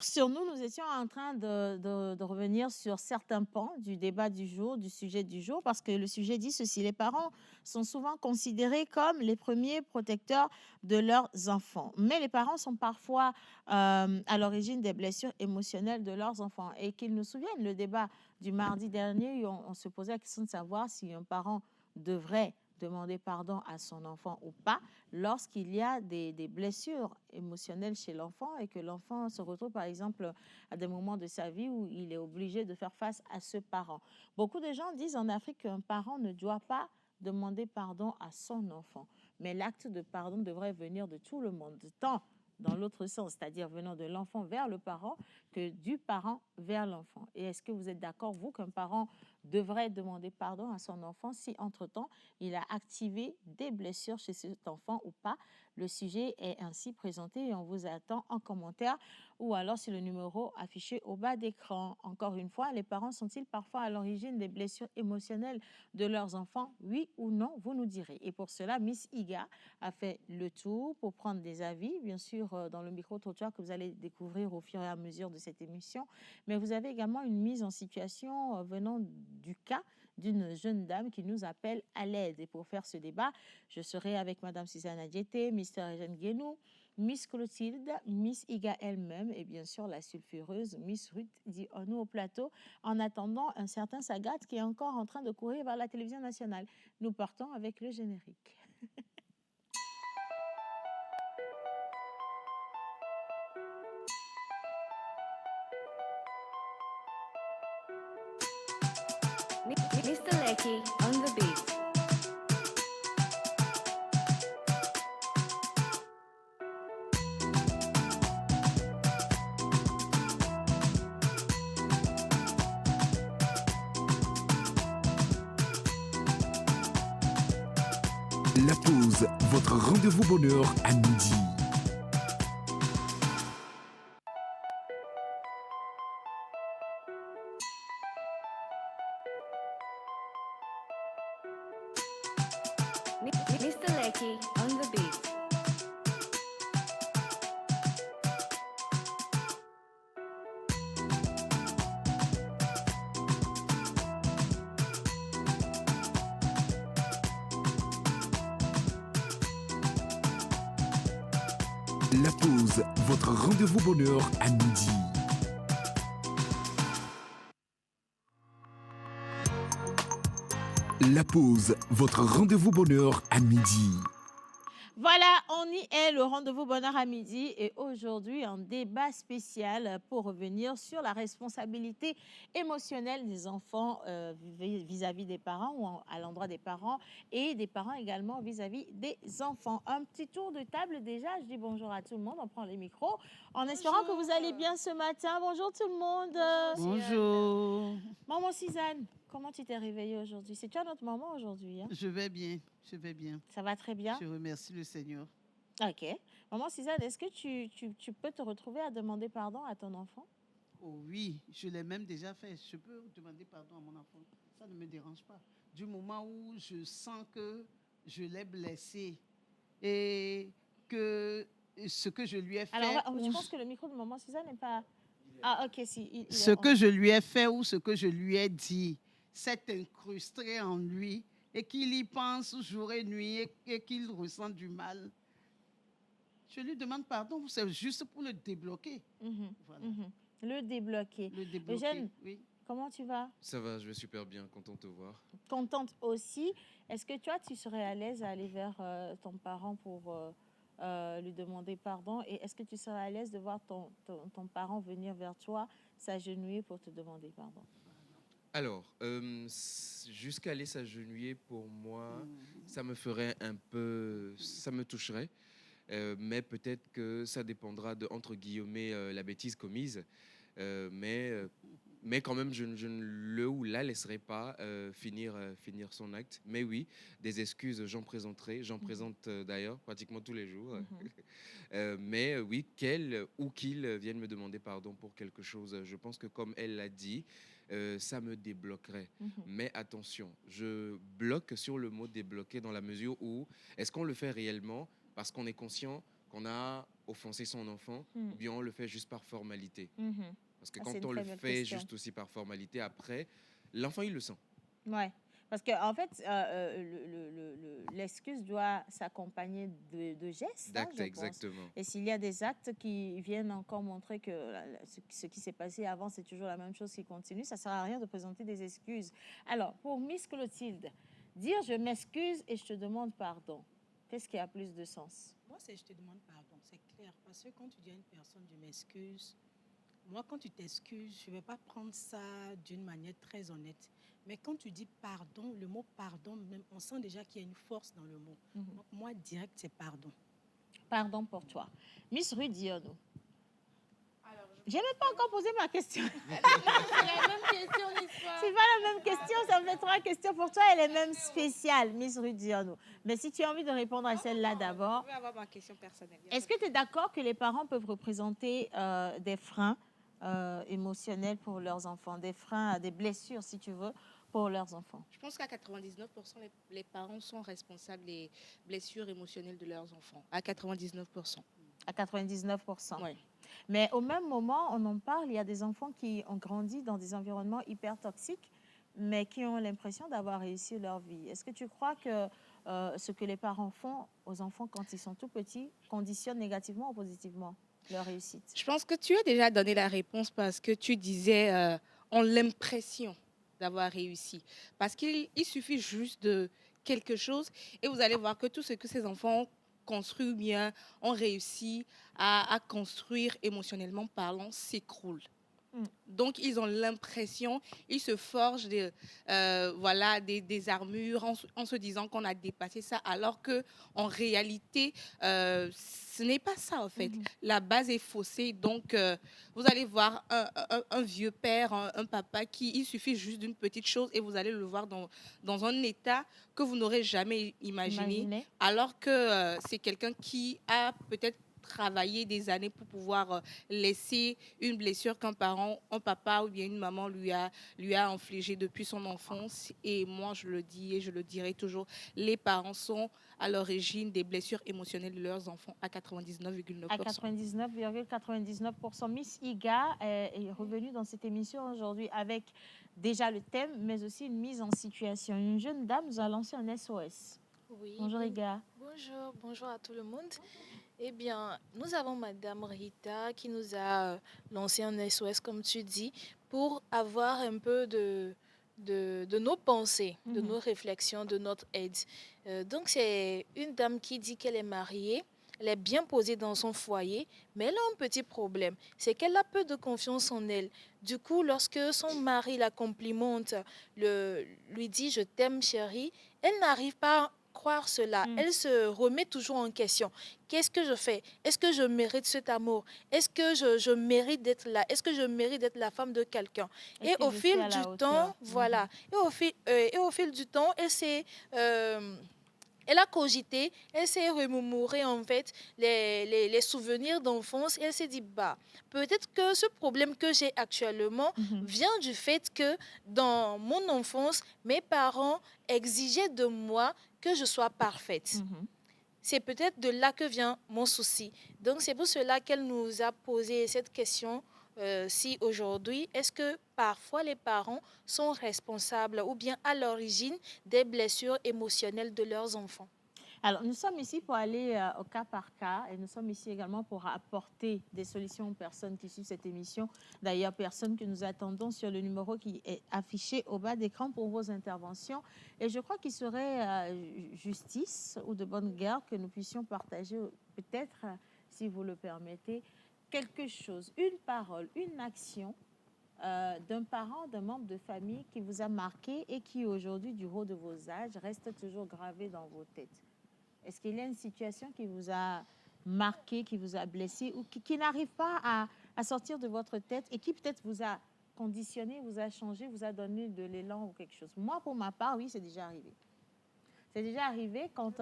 Sur nous, nous étions en train de revenir sur certains pans du débat du jour, du sujet du jour, parce que le sujet dit ceci: les parents sont souvent considérés comme les premiers protecteurs de leurs enfants. Mais les parents sont parfois à l'origine des blessures émotionnelles de leurs enfants. Et qu'ils nous souviennent, le débat du mardi dernier, on se posait la question de savoir si un parent devrait demander pardon à son enfant ou pas lorsqu'il y a des blessures émotionnelles chez l'enfant et que l'enfant se retrouve par exemple à des moments de sa vie où il est obligé de faire face à ce parent. Beaucoup de gens disent en Afrique qu'un parent ne doit pas demander pardon à son enfant, mais l'acte de pardon devrait venir de tout le monde, tant dans l'autre sens, c'est-à-dire venant de l'enfant vers le parent, que du parent vers l'enfant. Et est-ce que vous êtes d'accord, vous, qu'un parent devrait demander pardon à son enfant si, entre-temps, il a activé des blessures chez cet enfant ou pas? Le sujet est ainsi présenté et on vous attend en commentaire ou alors sur le numéro affiché au bas d'écran. Encore une fois, les parents sont-ils parfois à l'origine des blessures émotionnelles de leurs enfants? Oui ou non, vous nous direz. Et pour cela, Miss Iga a fait le tour pour prendre des avis, bien sûr, dans le micro-trottoir que vous allez découvrir au fur et à mesure de cette émission. Mais vous avez également une mise en situation venant du cas d'une jeune dame qui nous appelle à l'aide. Et pour faire ce débat, je serai avec Madame Suzanne Adjeté, Mister Eugène Guénou, Miss Clotilde, Miss Iga elle-même et bien sûr la sulfureuse Miss Ruth Dionou au plateau. En attendant, un certain Sagat qui est encore en train de courir vers la télévision nationale. Nous partons avec le générique. Mr. Lecky on the beat. La pause, votre rendez-vous bonheur à midi. Mr. Lecky on the beat. La pause, votre rendez-vous bonheur à midi. La pause, votre rendez-vous bonheur à midi. Voilà, on y est, le rendez-vous bonheur à midi. Et aujourd'hui, un débat spécial pour revenir sur la responsabilité émotionnelle des enfants vis-à-vis des parents ou à l'endroit des parents et des parents également vis-à-vis des enfants. Un petit tour de table déjà. Je dis bonjour à tout le monde. On prend les micros en espérant que vous allez bien ce matin. Bonjour tout le monde. Bonjour. Maman Suzanne, comment tu t'es réveillée aujourd'hui? C'est toi notre maman aujourd'hui, hein? Je vais bien, je vais bien. Ça va très bien? Je remercie le Seigneur. Ok. Maman Suzanne, est-ce que tu peux te retrouver à demander pardon à ton enfant? Oh oui, je l'ai même déjà fait. Je peux demander pardon à mon enfant. Ça ne me dérange pas. Du moment où je sens que je l'ai blessé et que ce que je lui ai Alors, fait je ou pense que le micro de maman Suzanne n'est pas... Ah, ok, si. Il est ce que je lui ai fait ou ce que je lui ai dit s'est incrusté en lui et qu'il y pense jour et nuit et qu'il ressent du mal. Je lui demande pardon, c'est juste pour le débloquer. Voilà, Le débloquer. le débloquer, Eugène, oui. comment tu vas? Ça va, je vais super bien, content de te voir. Contente aussi. Est-ce que toi, tu serais à l'aise à aller vers ton parent pour lui demander pardon? Et est-ce que tu serais à l'aise de voir ton parent venir vers toi, s'agenouiller pour te demander pardon? Alors, jusqu'à aller s'agenouiller, pour moi, ça me ferait un peu... Ça me toucherait. Mais peut-être que ça dépendra de, entre guillemets, la bêtise commise. Euh, mais, euh, mais quand même, je ne le ou la laisserai pas finir son acte. Mais oui, des excuses, j'en présenterai. J'en présente d'ailleurs pratiquement tous les jours. Mais oui, qu'elle ou qu'il vienne me demander pardon pour quelque chose, je pense que comme elle l'a dit, ça me débloquerait. Mais attention, je bloque sur le mot débloquer dans la mesure où est-ce qu'on le fait réellement parce qu'on est conscient qu'on a offenser son enfant Mm. ou bien on le fait juste par formalité. Mhm. Parce que Ah, c'est quand une on très le belle fait question. juste aussi par formalité, après, l'enfant, il le sent. Ouais. Parce que en fait, l'excuse doit s'accompagner de gestes, hein, D'actes, je pense. exactement. Et s'il y a des actes qui viennent encore montrer que ce qui s'est passé avant, c'est toujours la même chose qui continue, ça ne sert à rien de présenter des excuses. Alors, pour Miss Clotilde, dire je m'excuse et je te demande pardon, qu'est-ce qui a plus de sens? Moi, c'est je te demande pardon, c'est clair. Parce que quand tu dis à une personne, je m'excuse, moi, quand tu t'excuses, je ne vais pas prendre ça d'une manière très honnête. Mais quand tu dis pardon, le mot pardon, même, on sent déjà qu'il y a une force dans le mot. Mhm. Donc, moi, direct, c'est pardon. Pardon pour toi. Miss Rudiano. Je n'ai même pas encore posé ma question. C'est la même question, n'est-ce pas? C'est pas la même question, ça me fait 3 questions pour toi. Elle est même spéciale, Miss Rudiano. Mais si tu as envie de répondre à celle-là d'abord, Je vais avoir ma question personnelle. est-ce que tu es d'accord que les parents peuvent représenter des freins émotionnels pour leurs enfants, des freins, des blessures, si tu veux, pour leurs enfants? Je pense qu'à 99%, les parents sont responsables des blessures émotionnelles de leurs enfants. À 99%. À 99%. Oui. Mais au même moment, on en parle, il y a des enfants qui ont grandi dans des environnements hyper toxiques, mais qui ont l'impression d'avoir réussi leur vie. Est-ce que tu crois que ce que les parents font aux enfants quand ils sont tout petits conditionne négativement ou positivement leur réussite? Je pense que tu as déjà donné la réponse parce que tu disais on a l'impression d'avoir réussi. Parce qu'il suffit juste de quelque chose et vous allez voir que tout ce que ces enfants ont construit ou bien ont réussi à construire émotionnellement parlant s'écroule. Mm. Donc, ils ont l'impression, ils se forgent voilà, des armures en se disant qu'on a dépassé ça, alors qu'en réalité, ce n'est pas ça, en fait. Mhm. La base est faussée. Donc, vous allez voir un vieux père, un papa il suffit juste d'une petite chose et vous allez le voir dans un état que vous n'aurez jamais imaginé, Imaginez. alors que c'est quelqu'un qui a peut-être travaillé des années pour pouvoir laisser une blessure qu'un parent, un papa ou bien une maman lui a infligée depuis son enfance. Et moi, je le dis et je le dirai toujours, les parents sont à l'origine des blessures émotionnelles de leurs enfants à 99,9%. À 99,99%. Miss Iga est revenue dans cette émission aujourd'hui avec déjà le thème, mais aussi une mise en situation. Une jeune dame nous a lancé un SOS. Oui. Bonjour Iga. Bonjour à tout le monde. Eh bien, nous avons Madame Rita qui nous a lancé un SOS, comme tu dis, pour avoir un peu de nos pensées, de Mhm. nos réflexions, de notre aide. Donc, c'est une dame qui dit qu'elle est mariée, elle est bien posée dans son foyer, mais elle a un petit problème, c'est qu'elle a peu de confiance en elle. Du coup, lorsque son mari la complimente, lui dit « je t'aime chérie », elle n'arrive pas à croire cela. Mm. Elle se remet toujours en question. Qu'est-ce que je fais? Est-ce que je mérite cet amour? Est-ce que je mérite d'être là? Est-ce que je mérite d'être la femme de quelqu'un? Est-ce Et que au je suis fil à la du hauteur? temps, voilà. Et au fil du temps, elle a cogité, elle s'est remémoré en fait les souvenirs d'enfance. Elle s'est dit, bah, peut-être que ce problème que j'ai actuellement Mhm. vient du fait que dans mon enfance, mes parents exigeaient de moi que je sois parfaite. Mhm. C'est peut-être de là que vient mon souci. Donc c'est pour cela qu'elle nous a posé cette question. Si aujourd'hui, est-ce que parfois les parents sont responsables ou bien à l'origine des blessures émotionnelles de leurs enfants? Alors, nous sommes ici pour aller au cas par cas et nous sommes ici également pour apporter des solutions aux personnes qui suivent cette émission. D'ailleurs, personnes que nous attendons sur le numéro qui est affiché au bas d'écran pour vos interventions. Et je crois qu'il serait justice ou de bonne guerre que nous puissions partager peut-être, si vous le permettez, quelque chose, une parole, une action d'un parent, d'un membre de famille qui vous a marqué et qui aujourd'hui, du haut de vos âges, reste toujours gravé dans vos têtes. Est-ce qu'il y a une situation qui vous a marqué, qui vous a blessé ou qui n'arrive pas à sortir de votre tête et qui peut-être vous a conditionné, vous a changé, vous a donné de l'élan ou quelque chose? Moi, pour ma part, oui, c'est déjà arrivé. C'est déjà arrivé quand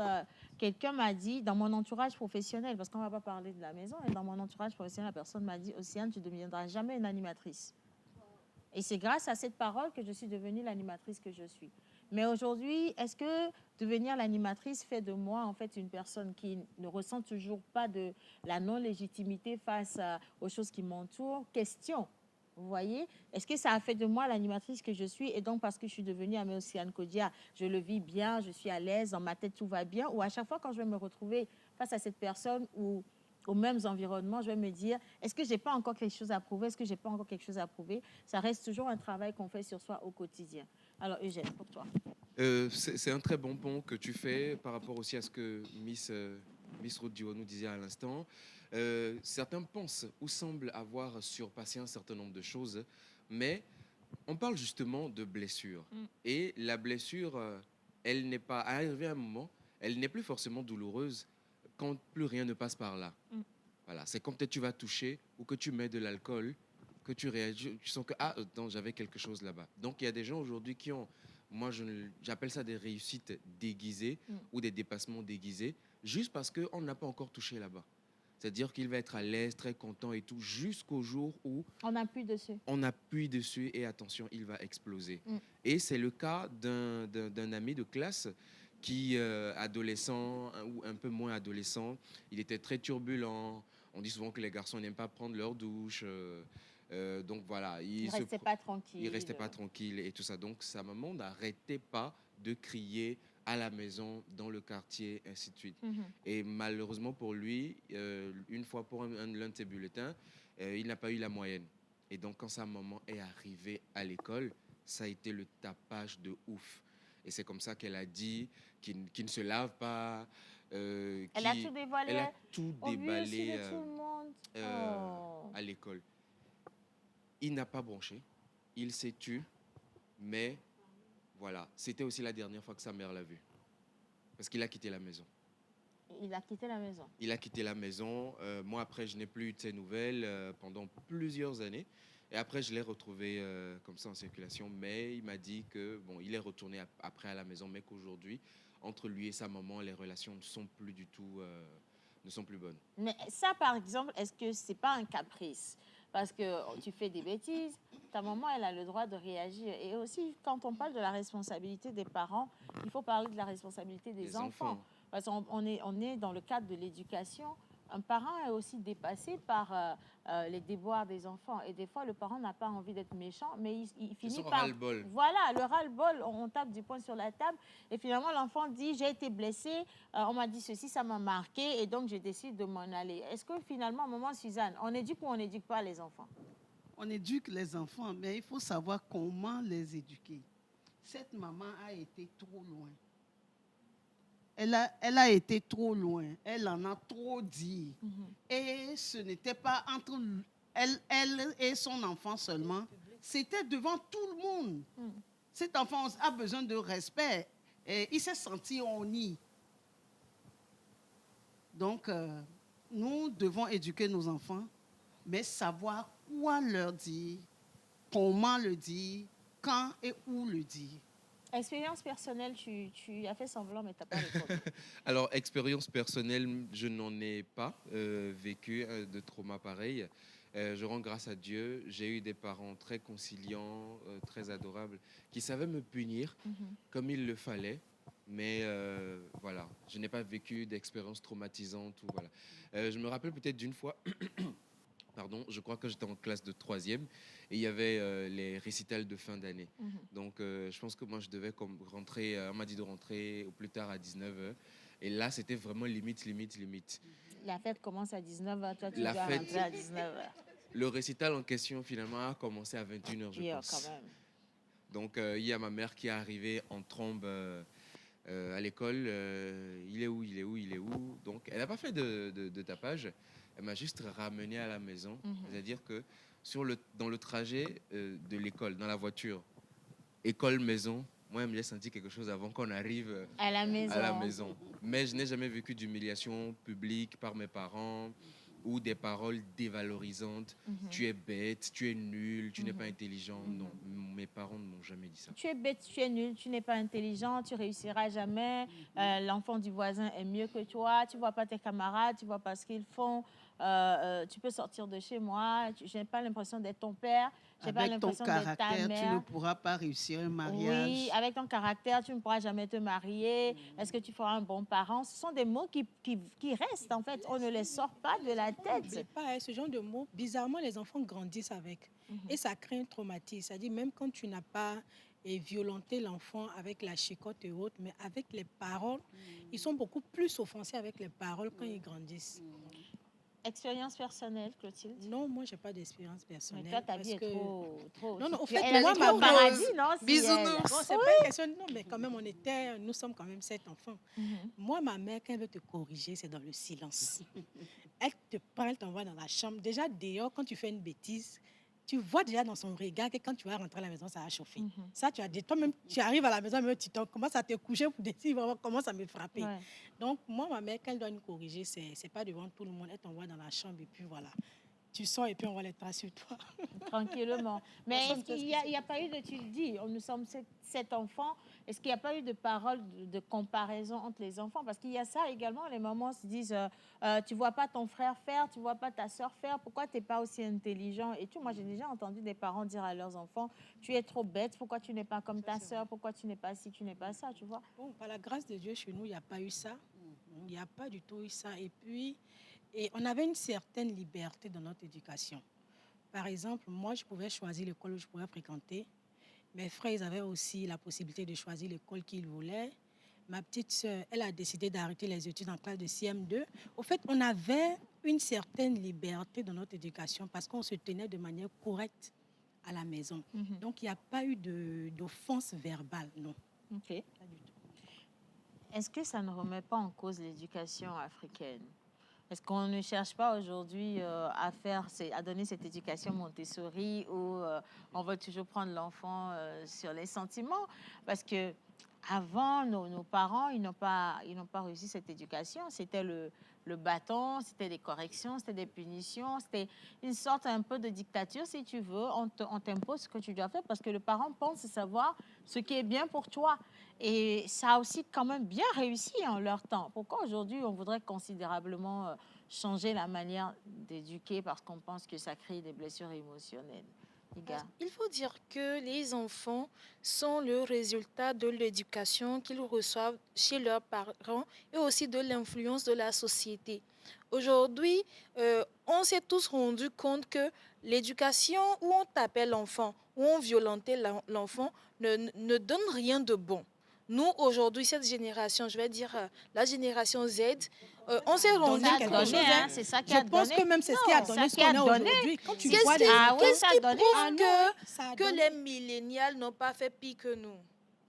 quelqu'un m'a dit, dans mon entourage professionnel, parce qu'on ne va pas parler de la maison, mais dans mon entourage professionnel, la personne m'a dit, Océane, tu ne deviendras jamais une animatrice. Et c'est grâce à cette parole que je suis devenue l'animatrice que je suis. Mais aujourd'hui, est-ce que devenir l'animatrice fait de moi en fait une personne qui ne ressent toujours pas de la non-légitimité face aux choses qui m'entourent? Question. Vous voyez? Est-ce que ça a fait de moi l'animatrice que je suis et donc parce que je suis devenue Amé Océane Kodia, je le vis bien, je suis à l'aise, dans ma tête tout va bien? Ou à chaque fois quand je vais me retrouver face à cette personne ou aux mêmes environnements, je vais me dire, est-ce que j'ai pas encore quelque chose à prouver? Est-ce que j'ai pas encore quelque chose à prouver? Ça reste toujours un travail qu'on fait sur soi au quotidien. Alors Eugène, pour toi. C'est un très bon pont que tu fais par rapport aussi à ce que Miss Ruth Diwo nous disait à l'instant. Certains pensent ou semblent avoir surpassé un certain nombre de choses, mais on parle justement de blessure. Et la blessure, elle n'est pas arrivée à un moment, elle n'est plus forcément douloureuse quand plus rien ne passe par là. Voilà, c'est quand peut-être tu vas toucher ou que tu mets de l'alcool, que tu réagis, tu sens que ah, attends, j'avais quelque chose là-bas. Donc il y a des gens aujourd'hui qui ont, moi j'appelle ça des réussites déguisées ou des dépassements déguisés, juste parce qu'on n'a pas encore touché là-bas. C'est-à-dire qu'il va être à l'aise, très content et tout, jusqu'au jour où On appuie dessus. on appuie dessus et attention, il va exploser. Et c'est le cas d'un ami de classe qui, adolescent ou un peu moins adolescent, il était très turbulent. On dit souvent que les garçons n'aiment pas prendre leur douche. Donc voilà, Il restait pas tranquille. il restait pas tranquille et tout ça. Donc sa maman n'arrêtait pas de crier à la maison, dans le quartier, ainsi de suite. Et malheureusement pour lui, une fois pour l'un de ses bulletins, il n'a pas eu la moyenne. Et donc quand sa maman est arrivée à l'école, ça a été le tapage de ouf. Et c'est comme ça qu'elle a dit qu'il ne se lave pas. Elle a tout dévoilé. Elle a tout au vu déballé de tout le monde. à l'école. Il n'a pas bronché, il s'est tu, mais voilà, c'était aussi la dernière fois que sa mère l'a vu. Parce qu'il a quitté la maison. Il a quitté la maison. Il a quitté la maison. Moi, après, je n'ai plus eu de ses nouvelles pendant plusieurs années. Et après, je l'ai retrouvé comme ça en circulation. Mais il m'a dit que, bon, il est retourné après à la maison, mais qu'aujourd'hui, entre lui et sa maman, les relations ne sont plus du tout, ne sont plus bonnes. Mais ça, par exemple, est-ce que c'est pas un caprice? Parce que tu fais des bêtises, ta maman, elle a le droit de réagir. Et aussi, quand on parle de la responsabilité des parents, il faut parler de la responsabilité des enfants. Parce qu'on est dans le cadre de l'éducation. Un parent est aussi dépassé par les déboires des enfants. Et des fois, le parent n'a pas envie d'être méchant, mais il finit par... ras-le-bol. Voilà, le ras-le-bol, on tape du poing sur la table. Et finalement, l'enfant dit, j'ai été blessé, on m'a dit ceci, ça m'a marqué, et donc je décide de m'en aller. Est-ce que finalement, maman Suzanne, on éduque ou on n'éduque pas les enfants? On éduque les enfants, mais il faut savoir comment les éduquer. Cette maman a été trop loin. Elle a été trop loin. Elle en a trop dit. Et ce n'était pas entre elle et son enfant seulement. C'était devant tout le monde. Cet enfant a besoin de respect. Et il s'est senti honni. Donc, nous devons éduquer nos enfants, mais savoir quoi leur dire, comment le dire, quand et où le dire. Expérience personnelle, tu as fait semblant, mais tu n'as pas répondu. Alors, expérience personnelle, je n'en ai pas vécu de trauma pareil. Je rends grâce à Dieu. J'ai eu des parents très conciliants, très adorables, qui savaient me punir comme il le fallait. Mais voilà, je n'ai pas vécu d'expérience traumatisante. Ou voilà. Je me rappelle peut-être d'une fois... Pardon, je crois que j'étais en classe de 3e et il y avait les récitals de fin d'année. Donc, je pense que moi, je devais rentrer, on m'a dit de rentrer au plus tard à 19h. Et là, c'était vraiment limite. La fête commence à 19h, toi, tu La dois fête- rentrer à 19h. Le récital en question, finalement, a commencé à 21h, je pense. Quand même. Donc, il y a ma mère qui est arrivée en trombe à l'école. Il est où? Donc, elle n'a pas fait de tapage. Elle m'a juste ramené à la maison. C'est-à-dire que dans le trajet de l'école, dans la voiture, école-maison, moi, j'ai senti quelque chose avant qu'on arrive à la maison. Mais je n'ai jamais vécu d'humiliation publique par mes parents ou des paroles dévalorisantes. Tu es bête, tu es nul, tu n'es pas intelligent. Non, mes parents ne m'ont jamais dit ça. Tu es bête, tu es nul, tu n'es pas intelligent, tu réussiras jamais. L'enfant du voisin est mieux que toi. Tu vois pas tes camarades, tu vois pas ce qu'ils font. tu peux sortir de chez moi, je n'ai pas l'impression d'être ton père, je n'ai pas Avec ton l'impression d'être ta caractère, tu mère. ne pourras pas réussir un mariage. Oui, avec ton caractère, tu ne pourras jamais te marier. Est-ce que tu feras un bon parent? Ce sont des mots qui restent, en fait. On ne les sort pas de la N'oubliez tête. pas, ce genre de mots, bizarrement, les enfants grandissent avec. Et ça crée un traumatisme. C'est-à-dire, même quand tu n'as pas violenté l'enfant avec la chicotte et autres, mais avec les paroles, ils sont beaucoup plus offensés avec les paroles quand ils grandissent. Expérience personnelle, Clotilde? Non, moi, je n'ai pas d'expérience Mais personnelle. toi, ta vie parce est que- trop... Non, non, au tu- fait, elle moi, habite ma au base- paradis, non? si Bisounours. elle- Bon, c'est pas une question. Non, mais quand même, nous sommes quand même 7 enfants. Mhm. Moi, ma mère, quand elle veut te corriger, c'est dans le silence. Elle te prend, elle t'envoie dans la chambre. Déjà, dehors, quand tu fais une bêtise, tu vois déjà dans son regard que quand tu vas rentrer à la maison, ça va chauffer. Mhm. Ça, tu as dit, toi-même, tu arrives à la maison, mais tu commences à te coucher pour décider vraiment comment ça me frapper. Ouais. Donc, moi, ma mère, quand elle doit nous corriger, c'est pas devant tout le monde. Elle t'envoie dans la chambre et puis voilà. Tu sors et puis on voit les traces sur toi. Tranquillement. Mais Nous sommes est-ce qu'il n'y a pas eu de, tu le dis, nous sommes 7 enfants, est-ce qu'il n'y a pas eu de parole de comparaison entre les enfants? Parce qu'il y a ça également, les mamans se disent, tu vois pas ton frère faire, tu vois pas ta soeur faire, pourquoi tu n'es pas aussi intelligent et tout. Moi, j'ai déjà entendu des parents dire à leurs enfants, tu es trop bête, pourquoi tu n'es pas comme ta soeur, pourquoi tu n'es pas ci, tu n'es pas ça, tu vois? Bon, par la grâce de Dieu, chez nous, il n'y a pas eu ça. Il n'y a pas du tout eu ça. Et puis, on avait une certaine liberté dans notre éducation. Par exemple, moi, je pouvais choisir l'école où je pouvais fréquenter. Mes frères, ils avaient aussi la possibilité de choisir l'école qu'ils voulaient. Ma petite sœur, elle a décidé d'arrêter les études en classe de CM2. Au fait, on avait une certaine liberté dans notre éducation parce qu'on se tenait de manière correcte à la maison. Mhm. Donc, il n'y a pas eu d'offense verbale, non. Ok. Pas du tout. Est-ce que ça ne remet pas en cause l'éducation africaine? Est-ce qu'on ne cherche pas aujourd'hui à donner cette éducation Montessori où on veut toujours prendre l'enfant sur les sentiments? Parce que avant, nos parents, ils n'ont pas réussi cette éducation. C'était le bâton, c'était des corrections, c'était des punitions, c'était une sorte un peu de dictature, si tu veux. On t'impose ce que tu dois faire parce que le parent pense savoir ce qui est bien pour toi. Et ça a aussi quand même bien réussi en leur temps. Pourquoi aujourd'hui, on voudrait considérablement changer la manière d'éduquer parce qu'on pense que ça crée des blessures émotionnelles? Les gars. Il faut dire que les enfants sont le résultat de l'éducation qu'ils reçoivent chez leurs parents et aussi de l'influence de la société. Aujourd'hui, on s'est tous rendu compte que l'éducation où on tapait l'enfant, où on violentait l'enfant, ne donne rien de bon. Nous, aujourd'hui, cette génération, je vais dire la génération Z, on s'est rendu Ça a quelque compte. chose, donné, hein. hein, c'est ça qui Je a pense donné. que même c'est ce qui a Non, donné ça ce qui a qu'on est donné. aujourd'hui. Quand tu Qu'est-ce vois qui, les Ah oui, qu'est-ce ça a qui donné. prouve Ah non, ça a que donné. les millénials n'ont pas fait pire que nous?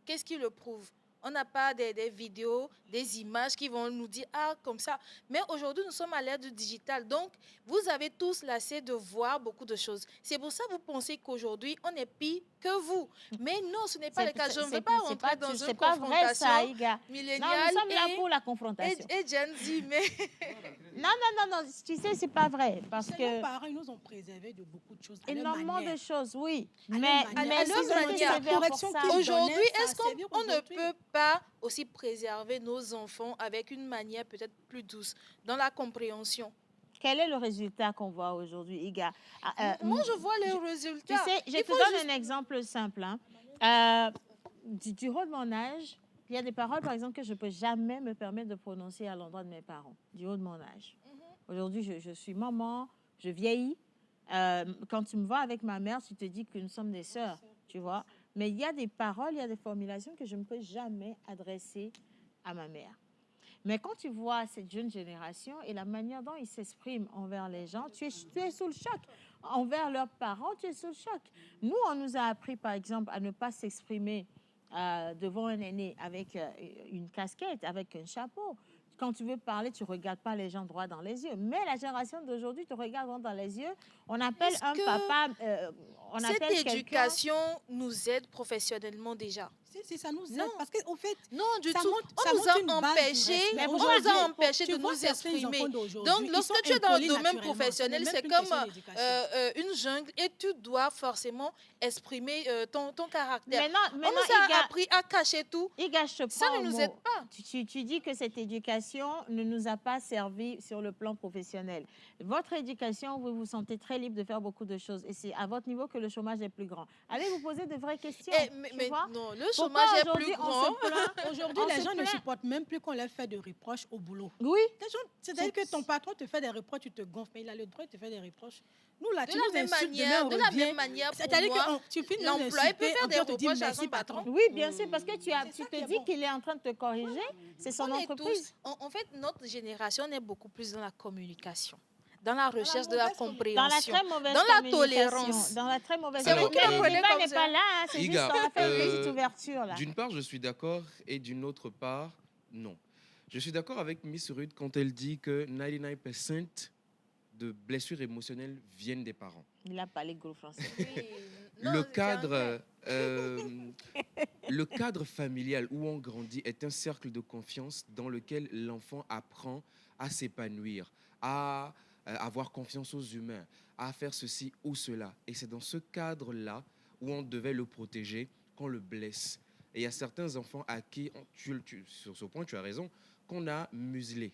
Qu'est-ce qui le prouve? On n'a pas des vidéos, des images qui vont nous dire « Ah, comme ça ». Mais aujourd'hui, nous sommes à l'ère du digital. Donc, vous avez tous lassé de voir beaucoup de choses. C'est pour ça que vous pensez qu'aujourd'hui, on est pire que vous. Mais non, ce n'est pas le cas. Je ne veux pas rentrer dans une C'est pas vrai ça, confrontation Iga. Non, milléniale nous sommes là pour la confrontation. et Gen Z. Mais Non, tu sais, c'est pas vrai. Parce C'est que nos parents, ils nous ont préservé de beaucoup de choses. à leur énormément manière. de choses, oui. À leur Mais manière. À leur s'ils ont été manière. sévères pour Correction ça, qu'ils aujourd'hui, donnaient, ça est-ce a servi qu'on ne aujourd'hui. peut pas aussi préserver nos enfants avec une manière peut-être plus douce, dans la compréhension? quel est le résultat qu'on voit aujourd'hui, Iga? Moi, je vois les Tu résultats. sais, je Il te faut donne juste- un exemple simple. Hein. Du haut de mon âge, il y a des paroles, par exemple, que je ne peux jamais me permettre de prononcer à l'endroit de mes parents, du haut de mon âge. Aujourd'hui, je suis maman, je vieillis. Quand tu me vois avec ma mère, tu te dis que nous sommes des sœurs, tu vois. Mais il y a des paroles, il y a des formulations que je ne peux jamais adresser à ma mère. Mais quand tu vois cette jeune génération et la manière dont ils s'expriment envers les gens, tu es sous le choc. Envers leurs parents, tu es sous le choc. Nous, on nous a appris, par exemple, à ne pas s'exprimer devant un aîné avec une casquette, avec un chapeau. Quand tu veux parler, tu ne regardes pas les gens droit dans les yeux. Mais la génération d'aujourd'hui te regarde droit dans les yeux. On appelle Est-ce un que papa, on Cette appelle quelqu'un... éducation nous aide professionnellement déjà. si ça nous aide. Non. Parce qu'au fait, Non, du ça tout. montre- ça On nous montre a une base du empêchés, respect. Mais on aujourd'hui, nous a empêchés tu de vois nous certains exprimer. enfants d'aujourd'hui, Donc, ils lorsque sont tu es dans le impolis domaine naturellement. professionnel, Ce n'est c'est même plus une comme question d'éducation. une jungle et tu dois forcément exprimer ton caractère. Maintenant, On maintenant, nous a Iga, appris à cacher tout. Iga, je te Ça prends ne au nous mot. aide pas. Tu dis que cette éducation ne nous a pas servi sur le plan professionnel. Votre éducation, vous vous sentez très libre de faire beaucoup de choses. Et c'est à votre niveau que le chômage est plus grand. Allez vous poser de vraies questions. Mais vois. non, le Pourquoi chômage est aujourd'hui, plus on grand. se plaint Aujourd'hui, On les se gens ne plaint. supportent même plus qu'on leur fait de reproches au boulot. Oui. Les gens, c'est-à-dire que ton patron te fait des reproches, tu te gonfles, mais il a le droit de te faire des reproches. Nous, là, De tu la nous même insultes, manière, demain, de on la revient. même manière, pour C'est-à-dire moi, que tu finis de nous l'employé peut insulter, faire des on te dit reproches à merci, son patron. Oui, bien sûr, parce que tu C'est ça te qui est dis bon. qu'il est en train de te corriger. C'est son On est entreprise. tous- en fait, notre génération est beaucoup plus dans la communication, dans la recherche de la mauvaise Dans la compréhension. très mauvaise Dans la communication, tolérance. Dans la très mauvaise C'est vous qui communication. le Le prenez débat comme n'est ça. pas là, hein, c'est juste Iga, on a fait une petite ouverture là. D'une part, je suis d'accord, et d'une autre part, non. Je suis d'accord avec Miss Ruth quand elle dit que 99% de blessures émotionnelles viennent des parents. Il a parlé gros français. Le cadre, le cadre familial où on grandit est un cercle de confiance dans lequel l'enfant apprend à s'épanouir, à avoir confiance aux humains, à faire ceci ou cela. Et c'est dans ce cadre-là où on devait le protéger qu'on le blesse. Et il y a certains enfants à qui, sur ce point, tu as raison, qu'on a muselé.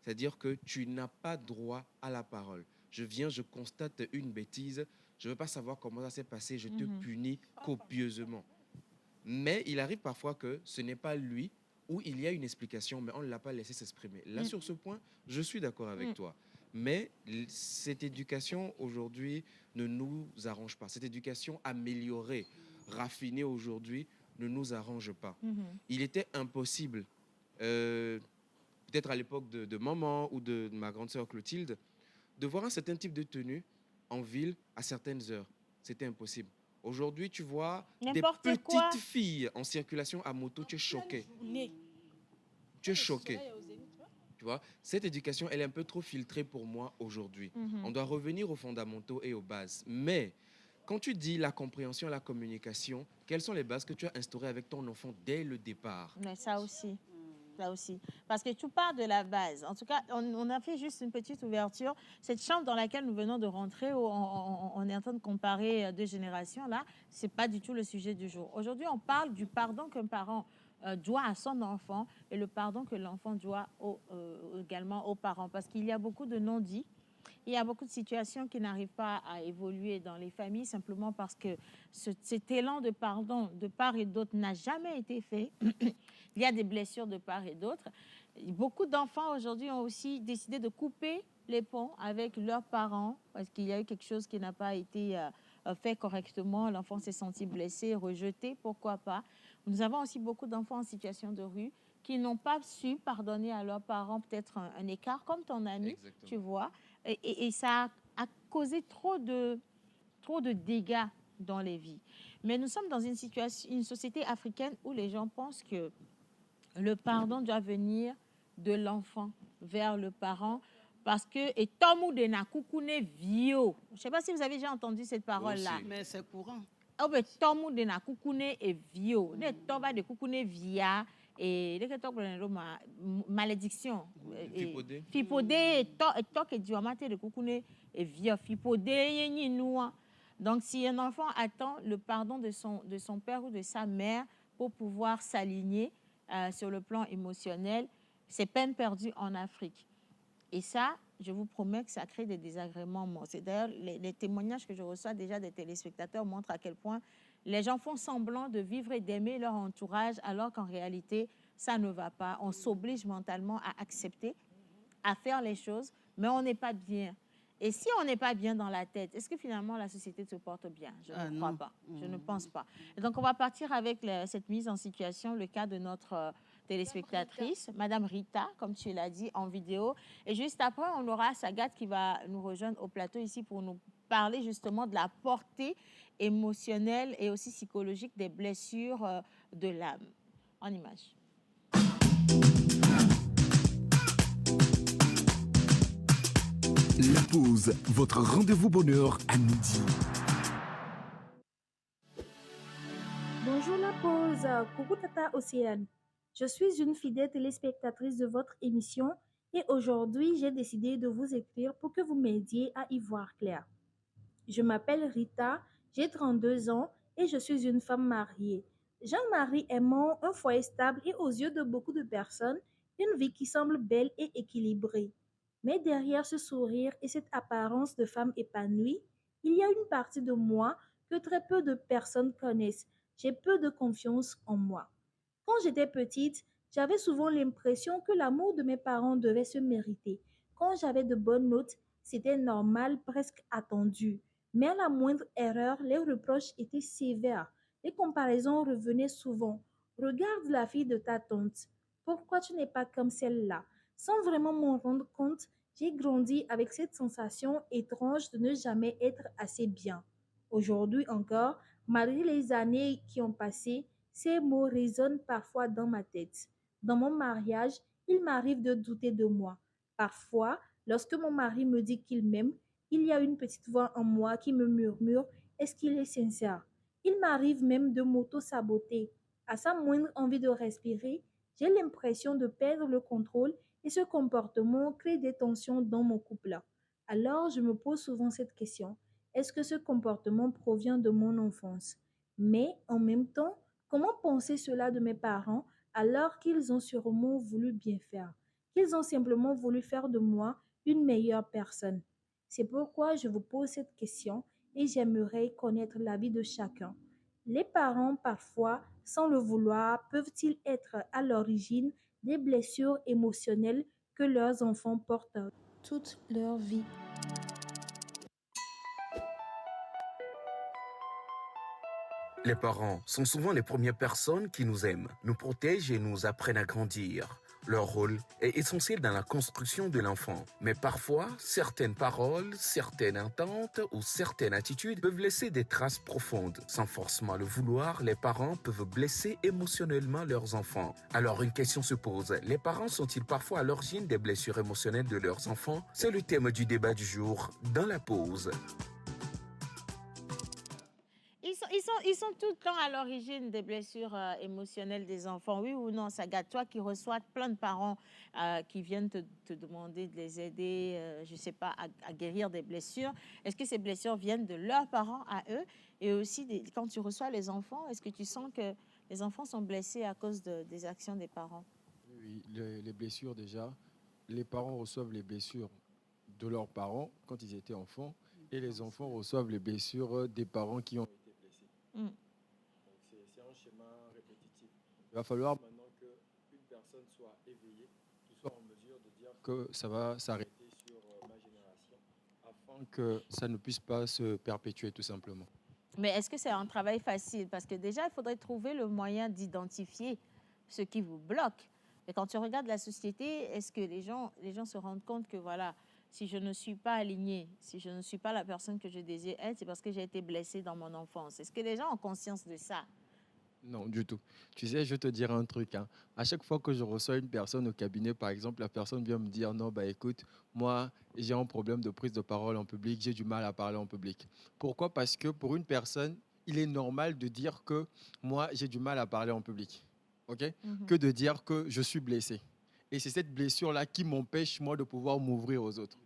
C'est-à-dire que tu n'as pas droit à la parole. Je viens, je constate une bêtise, je ne veux pas savoir comment ça s'est passé, je te punis copieusement. Mais il arrive parfois que ce n'est pas lui, ou il y a une explication, mais on ne l'a pas laissé s'exprimer. Là, sur ce point, je suis d'accord avec toi. Mais cette éducation, aujourd'hui, ne nous arrange pas. Cette éducation améliorée, raffinée aujourd'hui, ne nous arrange pas. Il était impossible, peut-être à l'époque de maman ou de ma grande sœur Clotilde, de voir un certain type de tenue en ville à certaines heures. C'était impossible. Aujourd'hui, tu vois des N'importe petites quoi. filles en circulation à moto, tu es choqué. Tu es choqué. Tu vois, cette éducation, elle est un peu trop filtrée pour moi aujourd'hui. On doit revenir aux fondamentaux et aux bases. Mais quand tu dis la compréhension, la communication, quelles sont les bases que tu as instaurées avec ton enfant dès le départ? Mais ça aussi. Ça aussi. Parce que tu pars de la base. En tout cas, on a fait juste une petite ouverture. Cette chambre dans laquelle nous venons de rentrer, où on est en train de comparer deux générations, là, ce n'est pas du tout le sujet du jour. Aujourd'hui, on parle du pardon qu'un parent doit à son enfant et le pardon que l'enfant doit également aux parents. Parce qu'il y a beaucoup de non-dits. Il y a beaucoup de situations qui n'arrivent pas à évoluer dans les familles simplement parce que cet élan de pardon de part et d'autre n'a jamais été fait. Il y a des blessures de part et d'autre. Beaucoup d'enfants aujourd'hui ont aussi décidé de couper les ponts avec leurs parents parce qu'il y a eu quelque chose qui n'a pas été fait correctement. L'enfant s'est senti blessé, rejeté, pourquoi pas. Nous avons aussi beaucoup d'enfants en situation de rue qui n'ont pas su pardonner à leurs parents, peut-être un écart, comme ton ami, Exactement. tu vois. Et ça a causé trop de dégâts dans les vies. Mais nous sommes dans une société africaine où les gens pensent que le pardon doit venir de l'enfant vers le parent parce que et tomu de na kukune vio. Je ne sais pas si vous avez déjà entendu cette parole-là. Aussi. Mais c'est courant. Oh ben tomu de na kukune et vio. Ne toba de kukune via et de que malédiction. Fipodé. Fipodé to que diamate de kukune et via fipodé yeni noa. Donc si un enfant attend le pardon de son père ou de sa mère pour pouvoir s'aligner sur le plan émotionnel, c'est peine perdue en Afrique. Et ça, je vous promets que ça crée des désagréments. C'est d'ailleurs les témoignages que je reçois déjà des téléspectateurs montrent à quel point les gens font semblant de vivre et d'aimer leur entourage alors qu'en réalité, ça ne va pas. On s'oblige mentalement à accepter, à faire les choses, mais on n'est pas bien. Et si on n'est pas bien dans la tête, est-ce que finalement la société se porte bien? Je ne crois pas. Je ne pense pas. Et donc, on va partir avec cette mise en situation, le cas de notre téléspectatrice, Madame Rita, comme tu l'as dit, en vidéo. Et juste après, on aura Sagat qui va nous rejoindre au plateau ici pour nous parler justement de la portée émotionnelle et aussi psychologique des blessures de l'âme. En image. La pause, votre rendez-vous bonheur à midi. Bonjour la pause. Coucou Tata Océane. Je suis une fidèle téléspectatrice de votre émission et aujourd'hui j'ai décidé de vous écrire pour que vous m'aidiez à y voir clair. Je m'appelle Rita, j'ai 32 ans et je suis une femme mariée. J'ai un mari aimant, un foyer stable et aux yeux de beaucoup de personnes, une vie qui semble belle et équilibrée. Mais derrière ce sourire et cette apparence de femme épanouie, il y a une partie de moi que très peu de personnes connaissent. J'ai peu de confiance en moi. Quand j'étais petite, j'avais souvent l'impression que l'amour de mes parents devait se mériter. Quand j'avais de bonnes notes, c'était normal, presque attendu. Mais à la moindre erreur, les reproches étaient sévères. Les comparaisons revenaient souvent. Regarde la fille de ta tante. Pourquoi tu n'es pas comme celle-là? Sans vraiment m'en rendre compte, j'ai grandi avec cette sensation étrange de ne jamais être assez bien. Aujourd'hui encore, malgré les années qui ont passé, ces mots résonnent parfois dans ma tête. Dans mon mariage, il m'arrive de douter de moi. Parfois, lorsque mon mari me dit qu'il m'aime, il y a une petite voix en moi qui me murmure: est-ce qu'il est sincère? Il m'arrive même de m'auto-saboter. À sa moindre envie de respirer, j'ai l'impression de perdre le contrôle et ce comportement crée des tensions dans mon couple. Alors, je me pose souvent cette question: est-ce que ce comportement provient de mon enfance? Mais en même temps, comment penser cela de mes parents alors qu'ils ont sûrement voulu bien faire, qu'ils ont simplement voulu faire de moi une meilleure personne? C'est pourquoi je vous pose cette question et j'aimerais connaître l'avis de chacun. Les parents, parfois, sans le vouloir, peuvent-ils être à l'origine des blessures émotionnelles que leurs enfants portent toute leur vie? Les parents sont souvent les premières personnes qui nous aiment, nous protègent et nous apprennent à grandir. Leur rôle est essentiel dans la construction de l'enfant. Mais parfois, certaines paroles, certaines attentes ou certaines attitudes peuvent laisser des traces profondes. Sans forcément le vouloir, les parents peuvent blesser émotionnellement leurs enfants. Alors une question se pose: les parents sont-ils parfois à l'origine des blessures émotionnelles de leurs enfants? C'est le thème du débat du jour dans la pause. Ils sont tout le temps à l'origine des blessures émotionnelles des enfants. Oui ou non, Saga? Toi qui reçois plein de parents qui viennent te demander de les aider, je ne sais pas, à guérir des blessures. Est-ce que ces blessures viennent de leurs parents à eux? Et aussi, quand tu reçois les enfants, est-ce que tu sens que les enfants sont blessés à cause des actions des parents? Oui, les blessures déjà, les parents reçoivent les blessures de leurs parents quand ils étaient enfants et les enfants reçoivent les blessures des parents qui ont été blessés. Mm. Donc c'est un schéma répétitif. Il va falloir maintenant qu'une personne soit éveillée, qu'il soit en mesure de dire que ça va s'arrêter sur ma génération afin que ça ne puisse pas se perpétuer tout simplement. Mais est-ce que c'est un travail facile? Parce que déjà, il faudrait trouver le moyen d'identifier ce qui vous bloque. Et quand tu regardes la société, est-ce que les gens se rendent compte que voilà, si je ne suis pas alignée, si je ne suis pas la personne que je désire être, c'est parce que j'ai été blessée dans mon enfance? Est-ce que les gens ont conscience de ça? Non, du tout. Tu sais, je vais te dire un truc, hein. À chaque fois que je reçois une personne au cabinet, par exemple, la personne vient me dire, non, bah écoute, moi, j'ai un problème de prise de parole en public, j'ai du mal à parler en public. Pourquoi? Parce que pour une personne, il est normal de dire que moi, j'ai du mal à parler en public, ok? Que de dire que je suis blessé. Et c'est cette blessure-là qui m'empêche, moi, de pouvoir m'ouvrir aux autres.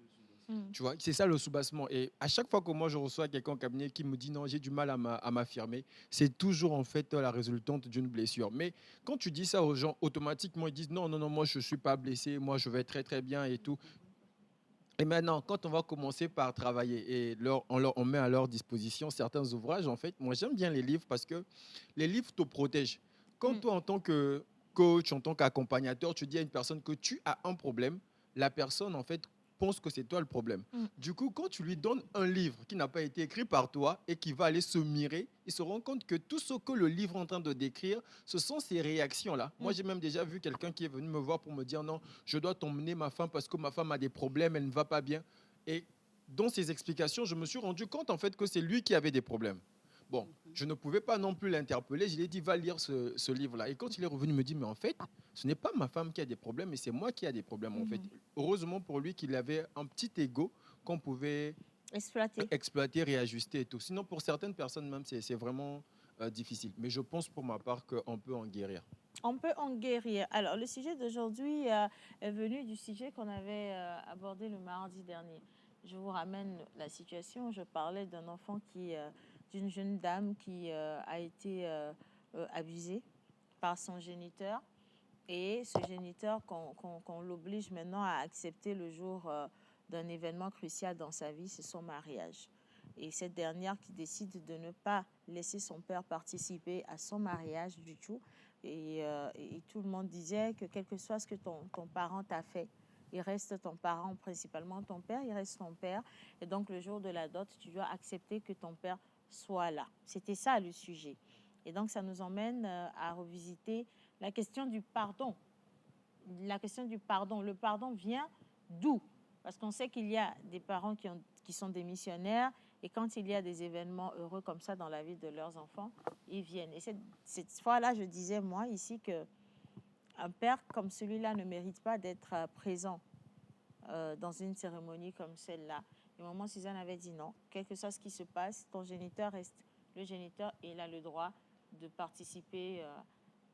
Tu vois, c'est ça le soubassement. Et à chaque fois que moi je reçois quelqu'un au cabinet qui me dit non, j'ai du mal à m'affirmer, c'est toujours en fait la résultante d'une blessure. Mais quand tu dis ça aux gens, automatiquement ils disent non, non, non, moi je ne suis pas blessé, moi je vais très très bien et tout. Et maintenant, quand on va commencer par travailler et on met à leur disposition certains ouvrages, en fait, moi j'aime bien les livres parce que les livres te protègent. Quand toi, en tant que coach, en tant qu'accompagnateur, tu dis à une personne que tu as un problème, la personne, en fait, pense que c'est toi le problème. Du coup, quand tu lui donnes un livre qui n'a pas été écrit par toi et qui va aller se mirer, il se rend compte que tout ce que le livre est en train de décrire, ce sont ces réactions-là. Moi, j'ai même déjà vu quelqu'un qui est venu me voir pour me dire non, je dois t'emmener ma femme parce que ma femme a des problèmes, elle ne va pas bien. Et dans ces explications, je me suis rendu compte en fait que c'est lui qui avait des problèmes. Bon, je ne pouvais pas non plus l'interpeller. Je lui ai dit, va lire ce livre-là. Et quand il est revenu, il me dit, mais en fait, ce n'est pas ma femme qui a des problèmes, mais c'est moi qui ai des problèmes, en fait. Heureusement pour lui qu'il avait un petit ego qu'on pouvait exploiter, réajuster et tout. Sinon, pour certaines personnes même, c'est vraiment difficile. Mais je pense pour ma part qu'on peut en guérir. On peut en guérir. Alors, le sujet d'aujourd'hui est venu du sujet qu'on avait abordé le mardi dernier. Je vous ramène la situation. Je parlais d'un enfant d'une jeune dame qui a été abusée par son géniteur. Et ce géniteur, qu'on l'oblige maintenant à accepter le jour d'un événement crucial dans sa vie, c'est son mariage. Et cette dernière qui décide de ne pas laisser son père participer à son mariage du tout. Et tout le monde disait que quel que soit ce que ton parent t'a fait, il reste ton parent, principalement ton père, il reste ton père. Et donc, le jour de la dot, tu dois accepter que ton père soit là. C'était ça le sujet. Et donc, ça nous emmène à revisiter la question du pardon. La question du pardon. Le pardon vient d'où? Parce qu'on sait qu'il y a des parents qui sont des missionnaires et quand il y a des événements heureux comme ça dans la vie de leurs enfants, ils viennent. Et cette fois-là, je disais, moi, ici, qu'un père comme celui-là ne mérite pas d'être présent dans une cérémonie comme celle-là. Et maman Suzanne avait dit non. Quel que soit ce qui se passe, ton géniteur reste le géniteur et il a le droit de participer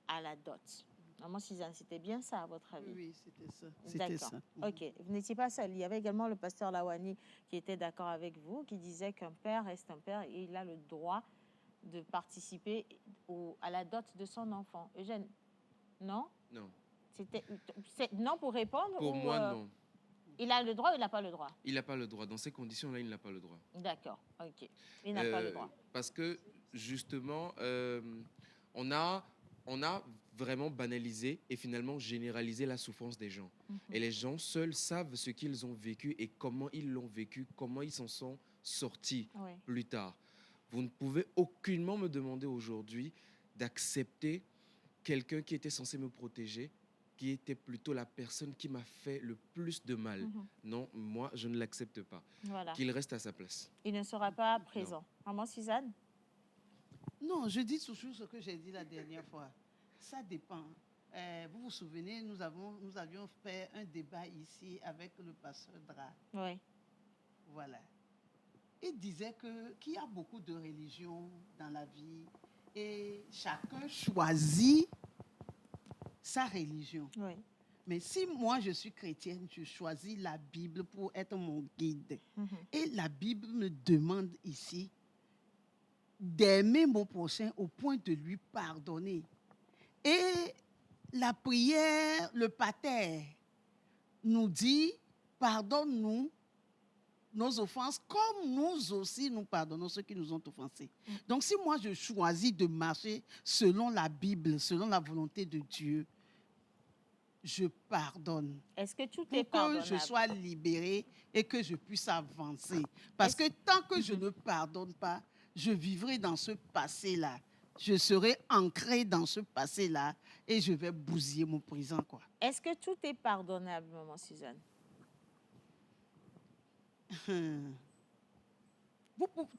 à la dot. Maman Suzanne, c'était bien ça à votre avis? Oui, c'était ça. C'était D'accord. ça. Ok. Vous n'étiez pas seul. Il y avait également le pasteur Lawani qui était d'accord avec vous, qui disait qu'un père reste un père et il a le droit de participer à la dot de son enfant. Eugène, non? Non. Non pour répondre? Pour moi, non. Il a le droit ou il n'a pas le droit? Il n'a pas le droit. Dans ces conditions-là, il n'a pas le droit. D'accord. Ok. Il n'a pas le droit. Parce que, justement, on a vraiment banalisé et finalement généralisé la souffrance des gens. Et les gens seuls savent ce qu'ils ont vécu et comment ils l'ont vécu, comment ils s'en sont sortis plus tard. Vous ne pouvez aucunement me demander aujourd'hui d'accepter quelqu'un qui était censé me protéger, qui était plutôt la personne qui m'a fait le plus de mal. Non, moi, je ne l'accepte pas. Voilà. Qu'il reste à sa place. Il ne sera pas présent. Maman Suzanne? Non, je dis toujours ce que j'ai dit la dernière fois. Ça dépend. Vous vous souvenez, nous avions fait un débat ici avec le pasteur Dra. Oui. Voilà. Il disait qu'il y a beaucoup de religions dans la vie et chacun choisit sa religion. Oui. Mais si moi je suis chrétienne, je choisis la Bible pour être mon guide. Et la Bible me demande ici d'aimer mon prochain au point de lui pardonner. Et la prière, le pater, nous dit, pardonne-nous nos offenses, comme nous aussi nous pardonnons ceux qui nous ont offensés. Donc si moi je choisis de marcher selon la Bible, selon la volonté de Dieu, je pardonne. Est-ce que tout est pour pardonnable? que je sois libérée et que je puisse avancer. Parce que tant que je ne pardonne pas, je vivrai dans ce passé-là. Je serai ancrée dans ce passé-là et je vais bousiller mon présent, quoi. Est-ce que tout est pardonnable, maman Suzanne?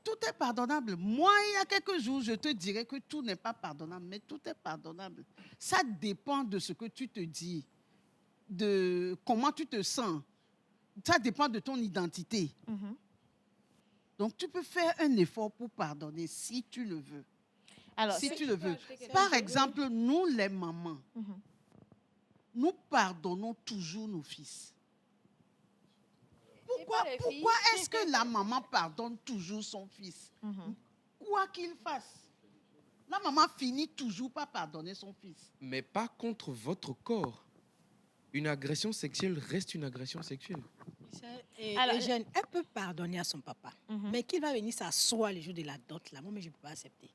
Tout est pardonnable. Moi, il y a quelques jours, je te dirais que tout n'est pas pardonnable, mais tout est pardonnable. Ça dépend de ce que tu te dis, de comment tu te sens. Ça dépend de ton identité. Donc, tu peux faire un effort pour pardonner si tu le veux. Alors, si tu le veux. Par exemple, nous, les mamans, nous pardonnons toujours nos fils. Pourquoi est-ce que la maman pardonne toujours son fils? Quoi qu'il fasse, la maman finit toujours par pardonner son fils. Mais pas contre votre corps. Une agression sexuelle reste une agression sexuelle. Alors, Eugène, elle peut pardonner à son papa, mais qu'il va venir s'asseoir le jour de la dot, là, moi, mais je ne peux pas accepter.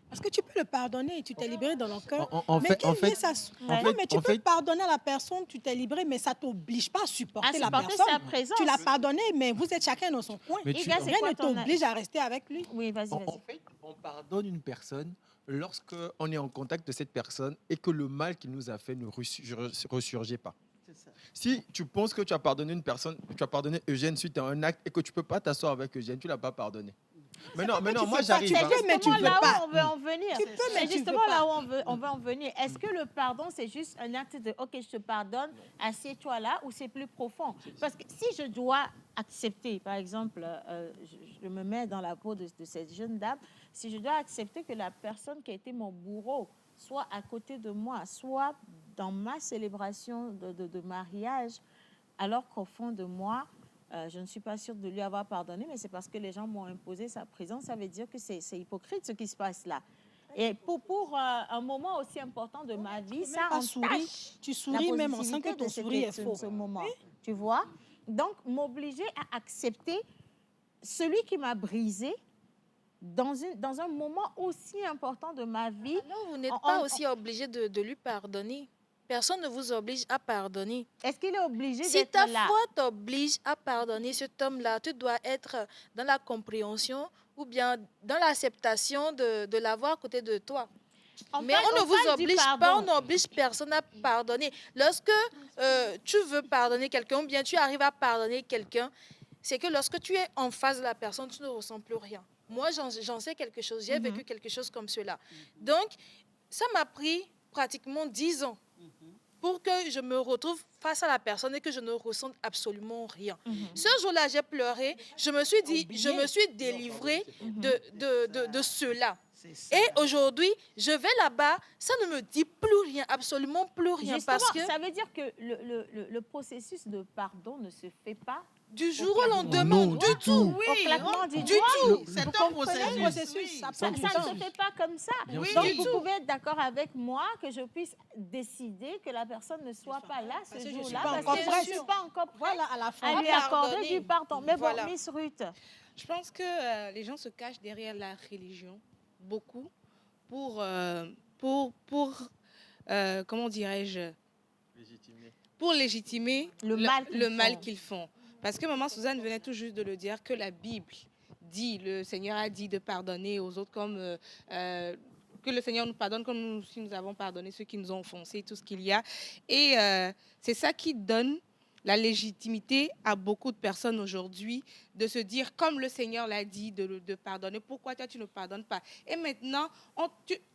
Parce que tu peux le pardonner, tu t'es libéré dans le cœur. Mais tu peux pardonner à la personne, tu t'es libéré, mais ça ne t'oblige pas à supporter la personne. Tu l'as pardonné, mais vous êtes chacun dans son coin. Rien ne t'oblige à rester avec lui. Oui, vas-y. En fait, on pardonne une personne lorsqu'on est en contact de cette personne et que le mal qu'il nous a fait ne ressurgit pas. Si tu penses que tu as pardonné une personne, tu as pardonné Eugène suite à un acte et que tu ne peux pas t'asseoir avec Eugène, tu ne l'as pas pardonné. Mais non, moi j'arrive. C'est justement là où on veut en venir. C'est justement là où on veut en venir. Est-ce que le pardon, c'est juste un acte de « OK, je te pardonne, assieds-toi là » ou c'est plus profond? Parce que si je dois accepter, par exemple, je me mets dans la peau de cette jeune dame, si je dois accepter que la personne qui a été mon bourreau soit à côté de moi, soit dans ma célébration de mariage, alors qu'au fond de moi, je ne suis pas sûre de lui avoir pardonné, mais c'est parce que les gens m'ont imposé sa présence, ça veut dire que c'est hypocrite ce qui se passe là. Et pour un moment aussi important de ma vie, ça entache tu souris même en sachant que la ton positivité sourire de est faux. ce moment, tu vois. Donc, m'obliger à accepter celui qui m'a brisé dans un moment aussi important de ma vie. Non, vous n'êtes pas aussi obligé de lui pardonner. Personne ne vous oblige à pardonner. Est-ce qu'il est obligé Si d'être ta là? foi t'oblige à pardonner cet homme-là, tu dois être dans la compréhension ou bien dans l'acceptation de l'avoir à côté de toi. Mais on ne vous oblige pas, on n'oblige personne à pardonner. Lorsque tu veux pardonner quelqu'un ou bien tu arrives à pardonner quelqu'un, c'est que lorsque tu es en face de la personne, tu ne ressens plus rien. Moi, j'en sais quelque chose. J'ai vécu quelque chose comme cela. Donc, ça m'a pris pratiquement 10 ans pour que je me retrouve face à la personne et que je ne ressente absolument rien. Ce jour-là, j'ai pleuré. Je me suis dit, je me suis délivrée de cela. Et aujourd'hui, je vais là-bas, ça ne me dit plus rien, absolument plus rien. Justement, Parce que ça veut dire que le processus de pardon ne se fait pas du jour au lendemain, du tout. Au claquement du doigt. C'est Vous un comprenez? processus. Ça ne se fait pas comme ça. Bien Donc, sûr. vous pouvez être d'accord avec moi que je puisse décider que la personne ne soit pas là ce jour-là parce que je ne suis pas encore prête Voilà, à la fin. à lui accorder du pardon. Mais Voilà. bon, Miss Ruth, Je pense que les gens se cachent derrière la religion, beaucoup, pour comment dirais-je, pour légitimer Le mal qu'ils qu'ils font. Parce que maman Suzanne venait tout juste de le dire, que la Bible dit, le Seigneur a dit de pardonner aux autres comme... que le Seigneur nous pardonne comme nous, si nous avons pardonné ceux qui nous ont offensés, tout ce qu'il y a. Et c'est ça qui donne la légitimité à beaucoup de personnes aujourd'hui de se dire, comme le Seigneur l'a dit, de pardonner. Pourquoi toi, tu ne pardonnes pas? Et maintenant,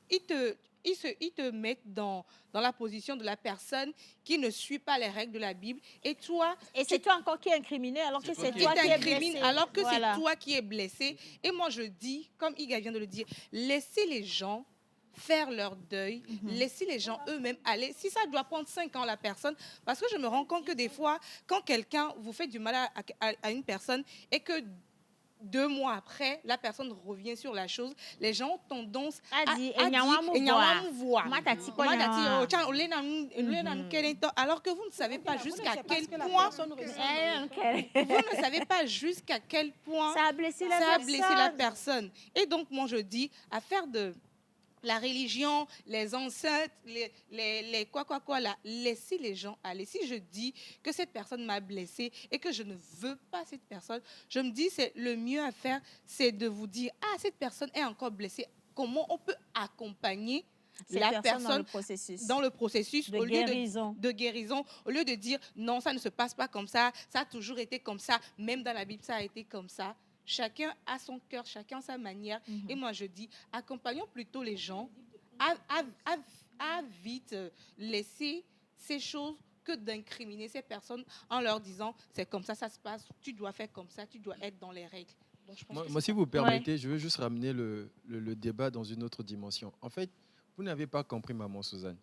ils te mettent dans la position de la personne qui ne suit pas les règles de la Bible. Et toi... et c'est toi encore qui es incriminé alors que c'est toi qui es blessé. Alors que Voilà. c'est toi qui es blessé. Et moi, je dis, comme Iga vient de le dire, laissez les gens faire leur deuil, laissez les gens eux-mêmes aller. Si ça doit prendre 5 ans la personne, parce que je me rends compte que des fois, quand quelqu'un vous fait du mal à une personne et que 2 mois après, la personne revient sur la chose, les gens ont tendance à dire alors que vous ne savez pas jusqu'à quel point vous ne savez pas jusqu'à quel point Ça a blessé la ça a personne. blessé la personne. Et donc, moi, je dis, à faire de la religion, les ancêtres, les quoi, là, laissez les gens aller. Si je dis que cette personne m'a blessée et que je ne veux pas cette personne, je me dis, c'est le mieux à faire, c'est de vous dire, ah, cette personne est encore blessée. Comment on peut accompagner Cette la personne personne dans le processus de de guérison. de guérison, au lieu de dire, non, ça ne se passe pas comme ça a toujours été comme ça, même dans la Bible, ça a été comme ça. Chacun a son cœur, chacun a sa manière. Et moi, je dis, accompagnons plutôt les gens à vite laisser ces choses que d'incriminer ces personnes en leur disant, c'est comme ça se passe, tu dois faire comme ça, tu dois être dans les règles. Donc, je pense que Moi, c'est si vous permettez, je veux juste ramener le débat dans une autre dimension. En fait, vous n'avez pas compris Maman Suzanne.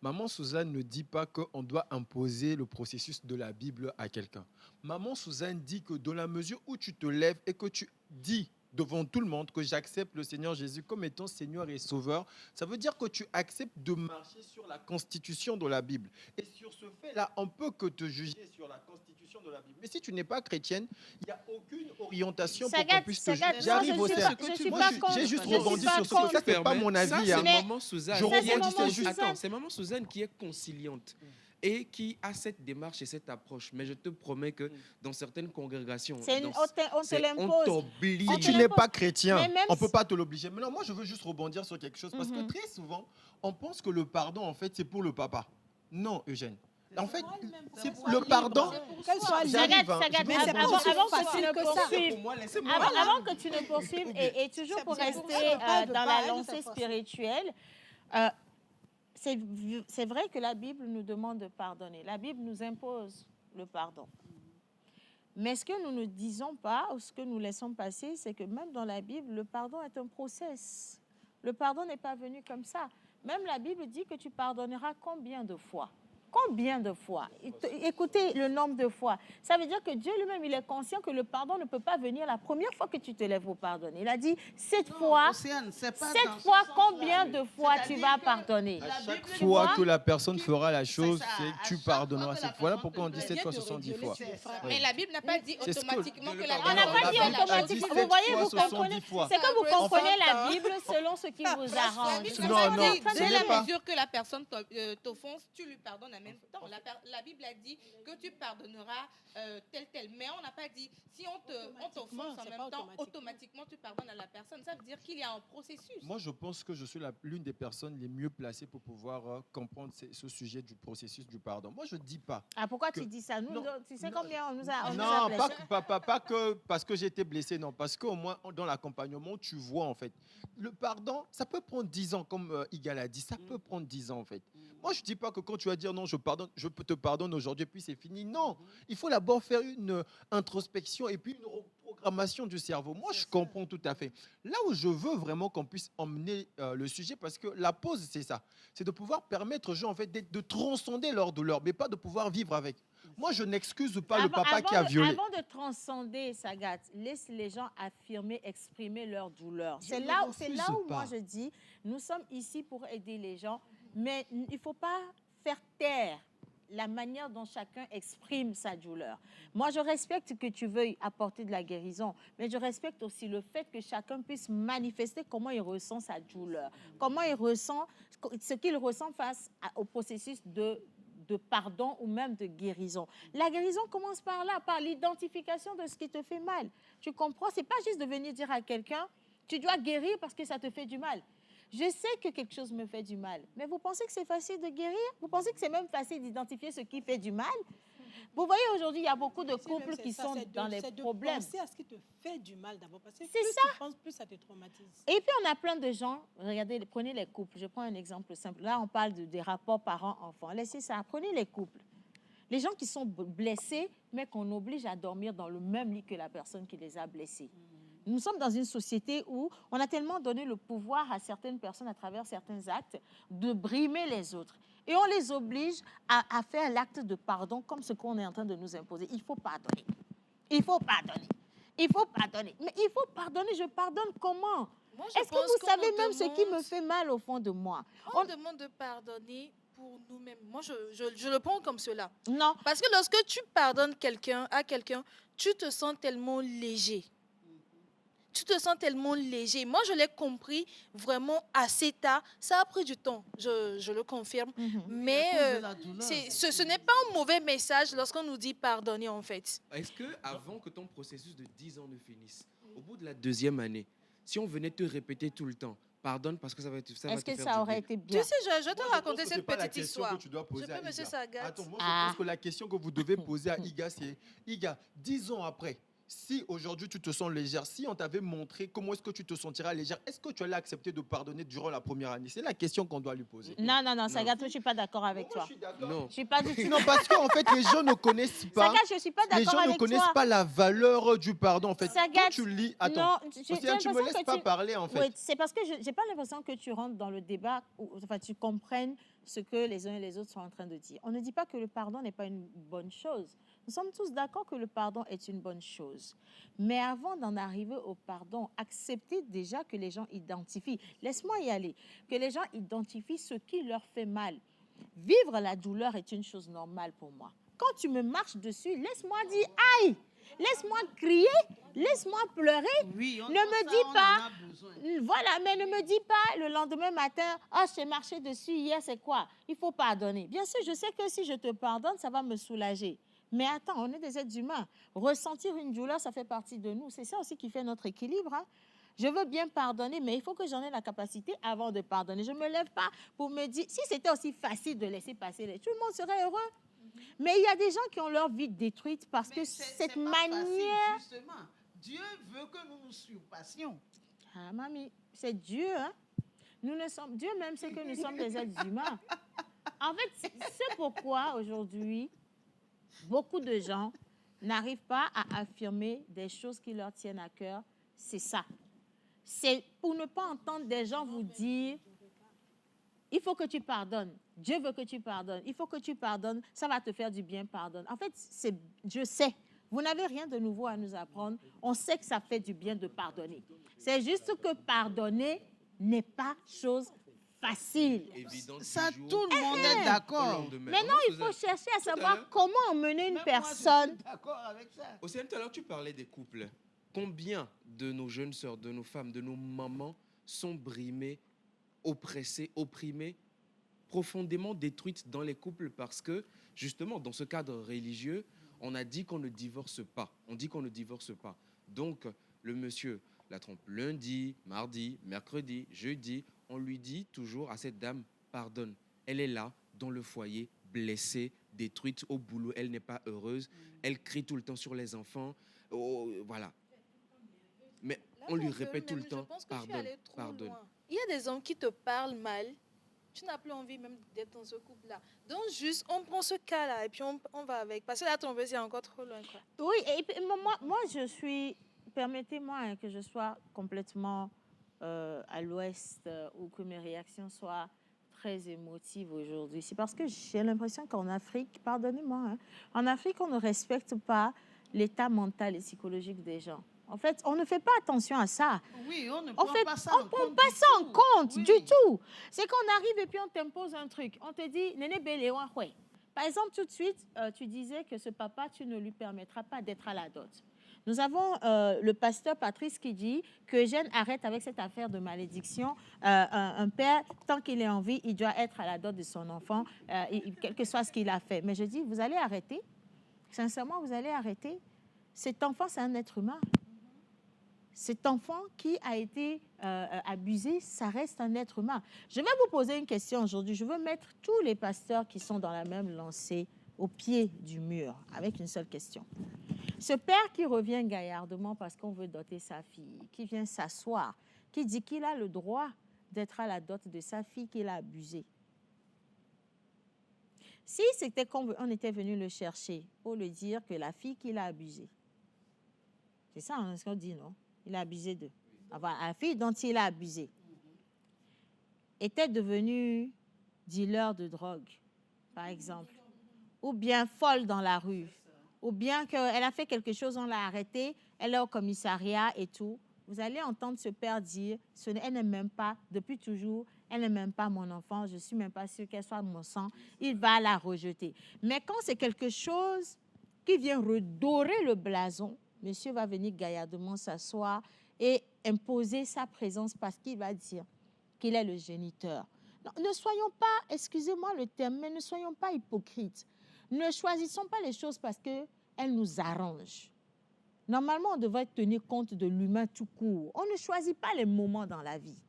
Maman Suzanne ne dit pas qu'on doit imposer le processus de la Bible à quelqu'un. Maman Suzanne dit que dans la mesure où tu te lèves et que tu dis devant tout le monde que j'accepte le Seigneur Jésus comme étant Seigneur et Sauveur, ça veut dire que tu acceptes de marcher sur la constitution de la Bible. Et sur ce fait-là, on peut que te juger sur la constitution de la Bible. Mais si tu n'es pas chrétienne, il n'y a aucune orientation pour qu'on puisse te juger. J'arrive au cercle. J'ai juste rebondi sur ce que ça, c'est pas mon avis. C'est hein. Maman Suzanne. Je rebondissais juste. Attends, c'est Maman Suzanne qui est conciliante et qui a cette démarche et cette approche. Mais je te promets que dans certaines congrégations, On te on l'impose. t'oblige. Si tu n'es pas chrétien, Mais même on ne peut pas te l'obliger. Mais non, moi, je veux juste rebondir sur quelque chose. Parce que très souvent, on pense que le pardon, en fait, c'est pour le papa. Non, Eugène. En fait, c'est le pardon. J'arrive, hein. Sagat, Mais c'est pas avant aussi que tu facile ne que ça. poursuives, Pour moi, laissez-moi. avant que tu ne poursuives, et toujours pour c'est pour rester ça, dans la lancée spirituelle, c'est vrai que la Bible nous demande de pardonner. La Bible nous impose le pardon. Mais ce que nous ne disons pas, ou ce que nous laissons passer, c'est que même dans la Bible, le pardon est un process. Le pardon n'est pas venu comme ça. Même la Bible dit que tu pardonneras combien de fois? Combien de fois? Écoutez le nombre de fois. Ça veut dire que Dieu lui-même, il est conscient que le pardon ne peut pas venir la première fois que tu te lèves pour pardonner. Il a dit, cette fois, combien de fois tu vas pardonner? À chaque fois que la personne fera la chose, c'est que tu pardonneras cette fois. Voilà pourquoi on dit 7 fois 70 fois. Mais la Bible n'a pas dit automatiquement que la On n'a pas dit automatiquement. Vous voyez, vous comprenez. C'est que vous comprenez la Bible selon ce qui vous arrange. Non, dès la mesure que la personne t'offense, tu lui pardonnes en même temps. La Bible a dit que tu pardonneras tel. Mais on n'a pas dit, si on t'offense en même temps, automatiquement tu pardonnes à la personne. Ça veut dire qu'il y a un processus. Moi, je pense que je suis l'une des personnes les mieux placées pour pouvoir comprendre ce sujet du processus du pardon. Moi, je ne dis pas. Ah, pourquoi que... tu dis ça? Tu sais combien on nous a pas que parce que j'ai été blessé, non. Parce qu'au moins, dans l'accompagnement, tu vois, en fait. Le pardon, ça peut prendre 10 ans, comme Igal a dit. Ça peut prendre 10 ans, en fait. Moi, je ne dis pas que quand tu vas dire non, je te pardonne aujourd'hui, puis c'est fini. Non, il faut d'abord faire une introspection et puis une reprogrammation du cerveau. Moi, je comprends tout à fait. Là où je veux vraiment qu'on puisse emmener le sujet, parce que la pause, c'est ça. C'est de pouvoir permettre aux gens, en fait, de transcender leur douleur, mais pas de pouvoir vivre avec. Moi, je n'excuse pas le papa qui a violé. Avant de transcender, Sagat, laisse les gens affirmer, exprimer leur douleur. C'est là où moi je dis, nous sommes ici pour aider les gens, mais il ne faut pas faire taire la manière dont chacun exprime sa douleur. Moi, je respecte que tu veuilles apporter de la guérison, mais je respecte aussi le fait que chacun puisse manifester comment il ressent sa douleur, comment il ressent ce qu'il ressent face au processus de pardon ou même de guérison. La guérison commence par là, par l'identification de ce qui te fait mal. Tu comprends? C'est pas juste de venir dire à quelqu'un, tu dois guérir parce que ça te fait du mal. Je sais que quelque chose me fait du mal, mais vous pensez que c'est facile de guérir? Vous pensez que c'est même facile d'identifier ce qui fait du mal? Vous voyez, aujourd'hui, il y a beaucoup de couples qui sont dans les problèmes. C'est à ce qui te fait du mal d'abord, parce que c'est plus ça. tu penses, plus ça te traumatise. Et puis, on a plein de gens, regardez, prenez les couples. Je prends un exemple simple. Là, on parle des rapports parents-enfants. Laissez ça, prenez les couples. Les gens qui sont blessés, mais qu'on oblige à dormir dans le même lit que la personne qui les a blessés. Nous sommes dans une société où on a tellement donné le pouvoir à certaines personnes à travers certains actes de brimer les autres. Et on les oblige à faire l'acte de pardon comme ce qu'on est en train de nous imposer. Il faut pardonner. Il faut pardonner. Il faut pardonner. Mais il faut pardonner. Je pardonne comment? Est-ce que vous savez même ce qui me fait mal au fond de moi? On demande de pardonner pour nous-mêmes. Moi, je le prends comme cela. Non. Parce que lorsque tu pardonnes à quelqu'un, tu te sens tellement léger. Tu te sens tellement léger. Moi, je l'ai compris vraiment assez tard. Ça a pris du temps, je le confirme. Mais ce n'est pas un mauvais message lorsqu'on nous dit pardonner, en fait. Est-ce que avant que ton processus de 10 ans ne finisse, au bout de la 2e année, si on venait te répéter tout le temps, pardonne parce que ça va te faire du bien. Est-ce que ça aurait été bien? Tu sais, je vais te raconter cette petite histoire. Que tu dois poser je peux, monsieur Sagat. Attends, moi, je pense que la question que vous devez poser à Iga, c'est Iga, 10 ans après, si aujourd'hui tu te sens légère, si on t'avait montré comment est-ce que tu te sentiras légère, est-ce que tu allais accepter de pardonner durant la première année? C'est la question qu'on doit lui poser. Non, Sagat, je ne suis pas d'accord avec toi. Non. Je suis pas du tout. Non, parce qu'en fait, les gens ne connaissent pas. Sagat, je suis pas d'accord avec toi. Les gens ne connaissent pas la valeur du pardon. En fait, Sagat, quand tu lis, attends, tu me laisses pas parler en fait. Oui, c'est parce que je n'ai pas l'impression que tu rentres dans le débat, enfin, tu comprennes ce que les uns et les autres sont en train de dire. On ne dit pas que le pardon n'est pas une bonne chose. Nous sommes tous d'accord que le pardon est une bonne chose. Mais avant d'en arriver au pardon, acceptez déjà que les gens identifient. Laisse-moi y aller. Que les gens identifient ce qui leur fait mal. Vivre la douleur est une chose normale pour moi. Quand tu me marches dessus, laisse-moi dire « aïe ». Laisse-moi crier, laisse-moi pleurer. Oui, ne me dis pas, voilà, mais ne me dis pas le lendemain matin, oh, je t'ai marché dessus hier, c'est quoi? Il faut pardonner. Bien sûr, je sais que si je te pardonne, ça va me soulager. Mais attends, on est des êtres humains. Ressentir une douleur, ça fait partie de nous. C'est ça aussi qui fait notre équilibre. Hein? Je veux bien pardonner, mais il faut que j'en ai la capacité avant de pardonner. Je ne me lève pas pour me dire, si c'était aussi facile de laisser passer, tout le monde serait heureux. Mais il y a des gens qui ont leur vie détruite parce que cette manière... Facile, justement. Dieu veut que nous nous surpassions. Ah, mamie, c'est Dieu, hein? Dieu même sait que nous sommes des êtres humains. En fait, c'est pourquoi aujourd'hui, beaucoup de gens n'arrivent pas à affirmer des choses qui leur tiennent à cœur, c'est ça. C'est pour ne pas entendre des gens vous dire il faut que tu pardonnes. Dieu veut que tu pardonnes. Il faut que tu pardonnes. Ça va te faire du bien, pardonne. En fait, je sais. Vous n'avez rien de nouveau à nous apprendre. On sait que ça fait du bien de pardonner. C'est juste que pardonner n'est pas chose facile. Ça, tout le monde est d'accord. Maintenant, il faut chercher à savoir comment emmener une personne. Moi, je suis d'accord avec ça. Océane, tout à l'heure, tu parlais des couples. Combien de nos jeunes sœurs, de nos femmes, de nos mamans sont brimées, oppressées, opprimées, profondément détruites dans les couples parce que, justement, dans ce cadre religieux, on a dit qu'on ne divorce pas. On dit qu'on ne divorce pas. Donc, le monsieur la trompe lundi, mardi, mercredi, jeudi. On lui dit toujours à cette dame, pardonne. Elle est là, dans le foyer, blessée, détruite au boulot. Elle n'est pas heureuse. Elle crie tout le temps sur les enfants. Oh, voilà. Mais Là, on lui mon répète tout le temps, je pense que tu es pardonne, allé trop pardonne. loin. Il y a des hommes qui te parlent mal. Tu n'as plus envie même d'être dans ce couple-là. Donc, juste, on prend ce cas-là et puis on va avec. Parce que la trompeuse, c'est encore trop loin, quoi. Oui, et puis, moi, je suis... Permettez-moi hein, que je sois complètement à l'ouest ou que mes réactions soient très émotives aujourd'hui. C'est parce que j'ai l'impression qu'en Afrique, pardonnez-moi, hein, en Afrique, on ne respecte pas l'état mental et psychologique des gens. En fait, on ne fait pas attention à ça. Oui, on ne prend pas ça en compte. On prend pas ça en compte du tout. C'est qu'on arrive et puis on t'impose un truc. On te dit, Néné Béléouin, ouais. Par exemple, tout de suite, tu disais que ce papa, tu ne lui permettras pas d'être à la dot. Nous avons le pasteur Patrice qui dit que Eugène arrête avec cette affaire de malédiction. Un père, tant qu'il est en vie, il doit être à la dot de son enfant, quel que soit ce qu'il a fait. Mais je dis, vous allez arrêter. Sincèrement, vous allez arrêter. Cet enfant, c'est un être humain. Cet enfant qui a été abusé, ça reste un être humain. Je vais vous poser une question aujourd'hui. Je veux mettre tous les pasteurs qui sont dans la même lancée au pied du mur avec une seule question. Ce père qui revient gaillardement parce qu'on veut doter sa fille, qui vient s'asseoir, qui dit qu'il a le droit d'être à la dot de sa fille qu'il a abusée. Si c'était qu'on était venu le chercher pour lui dire que la fille qu'il a abusée, c'est ça ce qu'on dit, non? Il a abusé d'eux. Enfin, la fille dont il a abusé était devenue dealer de drogue, par exemple, ou bien folle dans la rue, ou bien qu'elle a fait quelque chose, on l'a arrêtée, elle est au commissariat et tout. Vous allez entendre ce père dire, elle n'aime même pas, depuis toujours, elle n'aime même pas mon enfant, je ne suis même pas sûre qu'elle soit mon sang, il va la rejeter. Mais quand c'est quelque chose qui vient redorer le blason, monsieur va venir gaillardement s'asseoir et imposer sa présence parce qu'il va dire qu'il est le géniteur. Non, ne soyons pas, excusez-moi le terme, mais ne soyons pas hypocrites. Ne choisissons pas les choses parce qu'elles nous arrangent. Normalement, on devrait tenir compte de l'humain tout court. On ne choisit pas les moments dans la vie.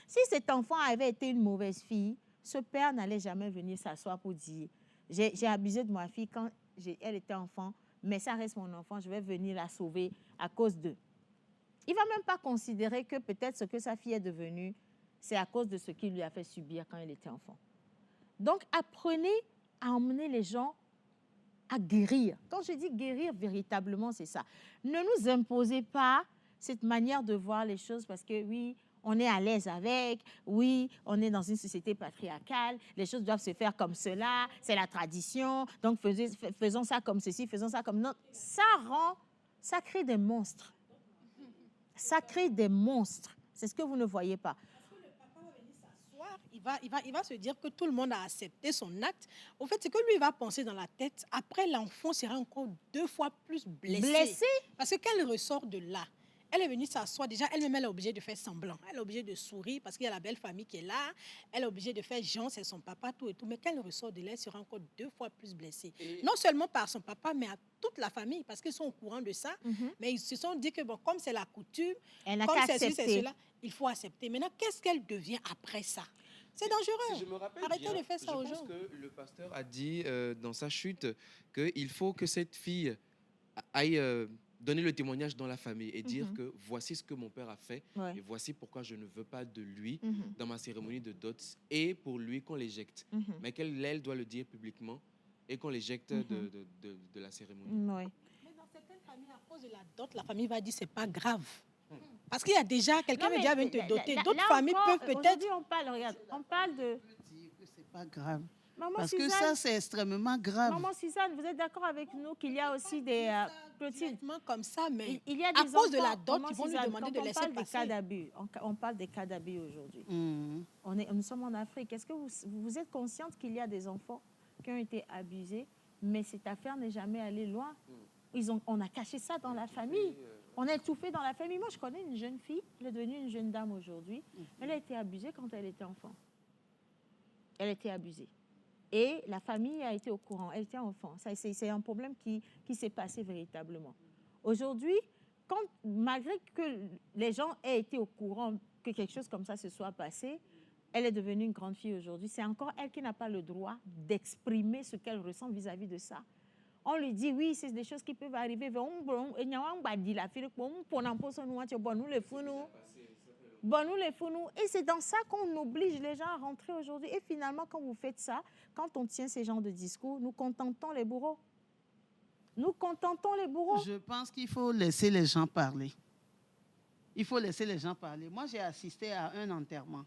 Si cet enfant avait été une mauvaise fille, ce père n'allait jamais venir s'asseoir pour dire « J'ai abusé de ma fille quand elle était enfant, mais ça reste mon enfant, je vais venir la sauver à cause d'eux. » Il ne va même pas considérer que peut-être ce que sa fille est devenue, c'est à cause de ce qu'il lui a fait subir quand elle était enfant. Donc, apprenez à emmener les gens à guérir. Quand je dis guérir, véritablement, c'est ça. Ne nous imposez pas cette manière de voir les choses parce que, oui, on est à l'aise avec, oui, on est dans une société patriarcale, les choses doivent se faire comme cela, c'est la tradition, donc faisons ça comme ceci, faisons ça comme... Non, ça crée des monstres. Ça crée des monstres. C'est ce que vous ne voyez pas. Il va se dire que tout le monde a accepté son acte. En fait, c'est que lui, il va penser dans la tête. Après, l'enfant sera encore 2 fois plus blessé. Parce que quand elle ressort de là, elle est venue s'asseoir. Déjà, elle-même, elle est obligée de faire semblant. Elle est obligée de sourire parce qu'il y a la belle famille qui est là. Elle est obligée de faire genre, c'est son papa, tout et tout. Mais quand elle ressort de là, elle sera encore 2 fois plus blessée. Non seulement par son papa, mais à toute la famille parce qu'ils sont au courant de ça. Mais ils se sont dit que, bon, comme c'est la coutume, comme c'est ceci, c'est cela, il faut accepter. Maintenant, qu'est-ce qu'elle devient après ça? C'est dangereux. Si je me rappelle Arrêtez bien, de faire ça aux gens. Je pense que le pasteur a dit dans sa chute qu'il faut que cette fille aille donner le témoignage dans la famille et dire que voici ce que mon père a fait et voici pourquoi je ne veux pas de lui dans ma cérémonie de dot et pour lui qu'on l'éjecte. Mais qu'elle doit le dire publiquement et qu'on l'éjecte de la cérémonie. Oui. famille, à cause de la dot, la famille va dire c'est pas grave. Parce qu'il y a déjà quelqu'un Non, qui mais déjà vient te doter. là D'autres familles encore, peuvent peut-être. aujourd'hui, on parle, regarde, on parle de... Dire que c'est pas grave. Maman Parce que Suzanne, ça, c'est extrêmement grave. Maman Suzanne, vous êtes d'accord avec nous qu'il y a aussi des... Clotilde, Directement comme ça, mais il y a à des cause de enfants, la dot, Maman ils vont lui Suzanne, demander quand de on laisser parle des passer. cas d'abus, on parle des cas d'abus aujourd'hui. Nous sommes en Afrique. Est-ce que vous êtes consciente qu'il y a des enfants qui ont été abusés, mais cette affaire n'est jamais allée loin? On a caché ça dans la famille. On a étouffé dans la famille. Moi, je connais une jeune fille, elle est devenue une jeune dame aujourd'hui. Elle a été abusée quand elle était enfant. Elle a été abusée. Et la famille a été au courant. Elle était enfant. C'est un problème qui s'est passé véritablement. Aujourd'hui, malgré que les gens aient été au courant que quelque chose comme ça se soit passé, elle est devenue une grande fille aujourd'hui. C'est encore elle qui n'a pas le droit d'exprimer ce qu'elle ressent vis-à-vis de ça. On lui dit, oui, c'est des choses qui peuvent arriver. Et c'est dans ça qu'on oblige les gens à rentrer aujourd'hui. Et finalement, quand vous faites ça, quand on tient ces genres de discours, nous contentons les bourreaux. Nous contentons les bourreaux. Je pense qu'il faut laisser les gens parler. Il faut laisser les gens parler. Moi, j'ai assisté à un enterrement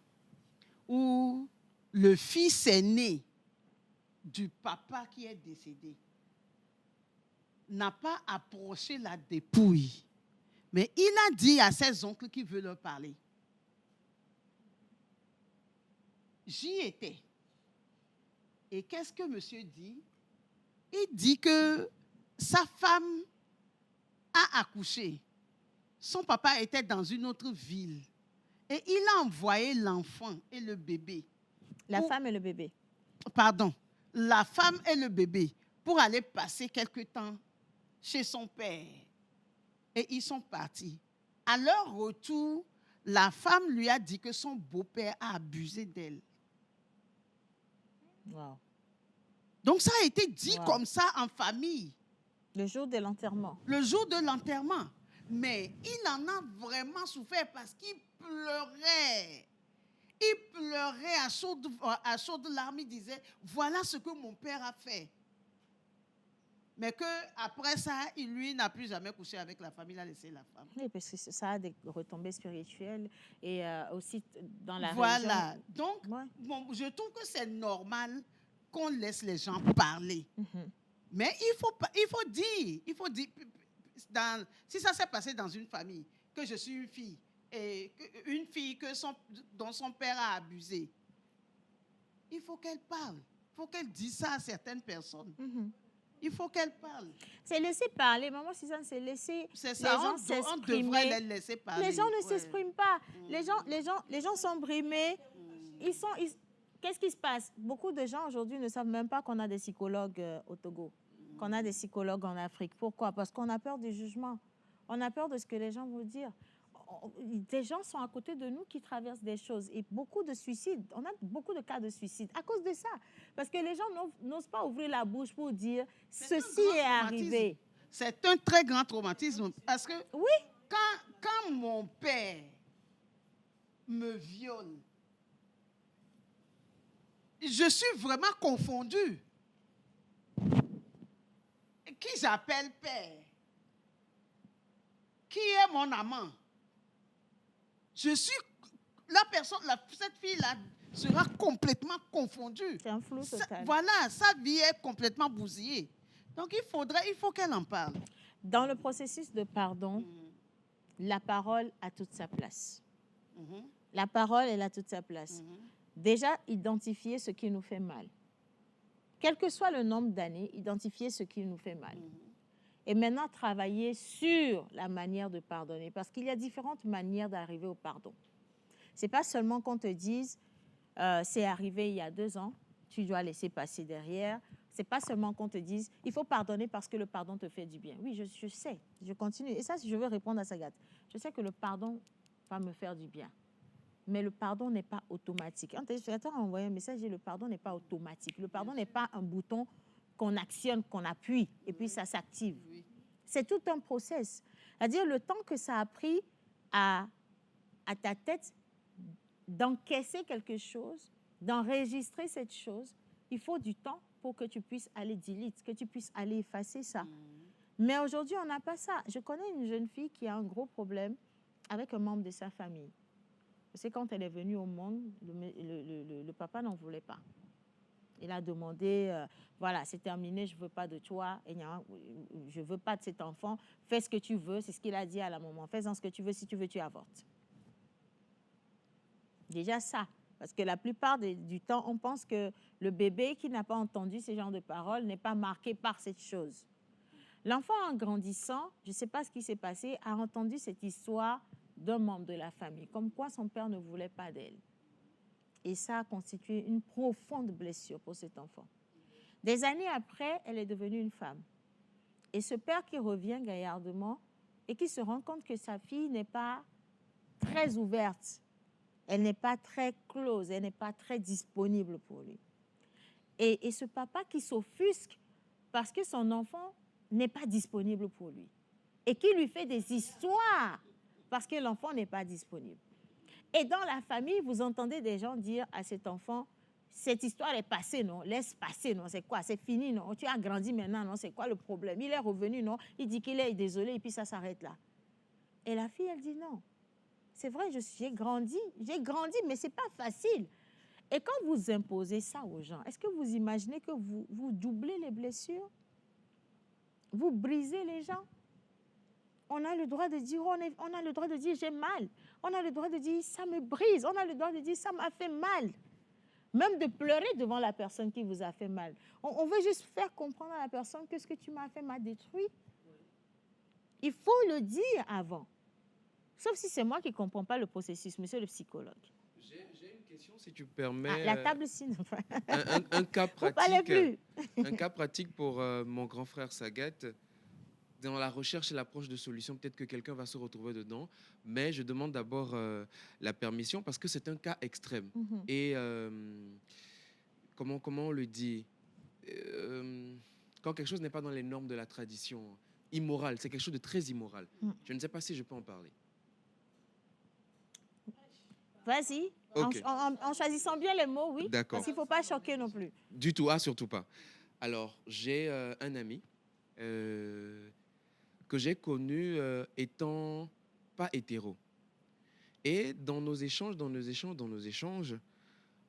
où le fils aîné du papa qui est décédé n'a pas approché la dépouille, mais il a dit à ses oncles qu'il veut leur parler. J'y étais. Et qu'est-ce que monsieur dit? Il dit que sa femme a accouché. Son papa était dans une autre ville. Et il a envoyé l'enfant et le bébé. La femme et le bébé. Pardon. La femme et le bébé pour aller passer quelque temps chez son père. Et ils sont partis. À leur retour, la femme lui a dit que son beau-père a abusé d'elle. Wow. Donc ça a été dit comme ça en famille. Le jour de l'enterrement. Le jour de l'enterrement. Mais il en a vraiment souffert parce qu'il pleurait. Il pleurait à chaudes larmes. Il disait, voilà ce que mon père a fait. Mais qu'après ça, lui n'a plus jamais couché avec la femme, il a laissé la femme. Oui, parce que ça a des retombées spirituelles et aussi dans la voilà. région. Donc, bon, je trouve que c'est normal qu'on laisse les gens parler. Mais il faut dire, si ça s'est passé dans une famille, que je suis une fille, et une fille dont son père a abusé, il faut qu'elle parle. Il faut qu'elle dise ça à certaines personnes. Il faut qu'elle parle. C'est laisser parler. Maman Suzanne, c'est laisser les gens s'exprimer. On devrait les laisser parler. Les gens ne s'expriment pas. Les gens sont brimés. Qu'est-ce qui se passe? Beaucoup de gens aujourd'hui ne savent même pas qu'on a des psychologues au Togo, qu'on a des psychologues en Afrique. Pourquoi? Parce qu'on a peur du jugement. On a peur de ce que les gens vont dire. Des gens sont à côté de nous qui traversent des choses et beaucoup de suicides. On a beaucoup de cas de suicide à cause de ça. Parce que les gens n'osent pas ouvrir la bouche pour dire ceci est arrivé. C'est un très grand traumatisme. Parce que oui, quand mon père me viole, je suis vraiment confondue. Qui j'appelle père? Qui est mon amant? Je suis la personne, cette fille-là sera complètement confondue. C'est un flou total. Voilà, sa vie est complètement bousillée. Donc il faut qu'elle en parle. Dans le processus de pardon, la parole a toute sa place. La parole, elle a toute sa place. Déjà, identifier ce qui nous fait mal. Quel que soit le nombre d'années, identifier ce qui nous fait mal. Et maintenant, travailler sur la manière de pardonner. Parce qu'il y a différentes manières d'arriver au pardon. Ce n'est pas seulement qu'on te dise, c'est arrivé il y a 2 ans, tu dois laisser passer derrière. Ce n'est pas seulement qu'on te dise, il faut pardonner parce que le pardon te fait du bien. Oui, je sais, je continue. Et ça, je veux répondre à Sagat. Je sais que le pardon va me faire du bien. Mais le pardon n'est pas automatique. Un téléspectateur a envoyé un message et le pardon n'est pas automatique. Le pardon n'est pas un bouton qu'on actionne, qu'on appuie et puis ça s'active. C'est tout un process. C'est-à-dire le temps que ça a pris à ta tête d'encaisser quelque chose, d'enregistrer cette chose, il faut du temps pour que tu puisses aller delete, que tu puisses aller effacer ça. Mais aujourd'hui, on n'a pas ça. Je connais une jeune fille qui a un gros problème avec un membre de sa famille. C'est quand elle est venue au monde, le papa n'en voulait pas. Il a demandé, voilà, c'est terminé, je ne veux pas de toi, je ne veux pas de cet enfant, fais ce que tu veux, c'est ce qu'il a dit à la maman, fais-en ce que tu veux, si tu veux, tu avortes. Déjà ça, parce que la plupart du temps, on pense que le bébé qui n'a pas entendu ce genre de paroles n'est pas marqué par cette chose. L'enfant, en grandissant, je ne sais pas ce qui s'est passé, a entendu cette histoire d'un membre de la famille, comme quoi son père ne voulait pas d'elle. Et ça a constitué une profonde blessure pour cet enfant. Des années après, elle est devenue une femme. Et ce père qui revient gaillardement et qui se rend compte que sa fille n'est pas très ouverte, elle n'est pas très close, elle n'est pas très disponible pour lui. Et ce papa qui s'offusque parce que son enfant n'est pas disponible pour lui et qui lui fait des histoires parce que l'enfant n'est pas disponible. Et dans la famille, vous entendez des gens dire à cet enfant, cette histoire est passée, non? Laisse passer, non? C'est quoi? C'est fini, non? Tu as grandi maintenant, non? C'est quoi le problème? Il est revenu, non? Il dit qu'il est désolé et puis ça s'arrête là. Et la fille, elle dit non. C'est vrai, j'ai grandi, mais ce n'est pas facile. Et quand vous imposez ça aux gens, est-ce que vous imaginez que vous doublez les blessures? Vous brisez les gens? On a le droit de dire, on a le droit de dire j'ai mal. On a le droit de dire ça me brise. On a le droit de dire ça m'a fait mal. Même de pleurer devant la personne qui vous a fait mal. On veut juste faire comprendre à la personne que ce que tu m'as fait m'a détruit. Il faut le dire avant. Sauf si c'est moi qui ne comprends pas le processus, monsieur le psychologue. J'ai une question, si tu permets. La table, sinon. Un cas Vous parlez pratique. plus. Un cas pratique pour mon grand frère Sagat. Dans la recherche et l'approche de solutions, peut-être que quelqu'un va se retrouver dedans, mais je demande d'abord la permission parce que c'est un cas extrême. Et comment on le dit, quand quelque chose n'est pas dans les normes de la tradition, immoral, c'est quelque chose de très immoral. Je ne sais pas si je peux en parler. Vas-y, Ok. en choisissant bien les mots, oui. D'accord. Parce qu'il ne faut pas choquer non plus. Du tout, surtout pas. Alors, j'ai un ami que j'ai connu étant pas hétéro. Et dans nos échanges,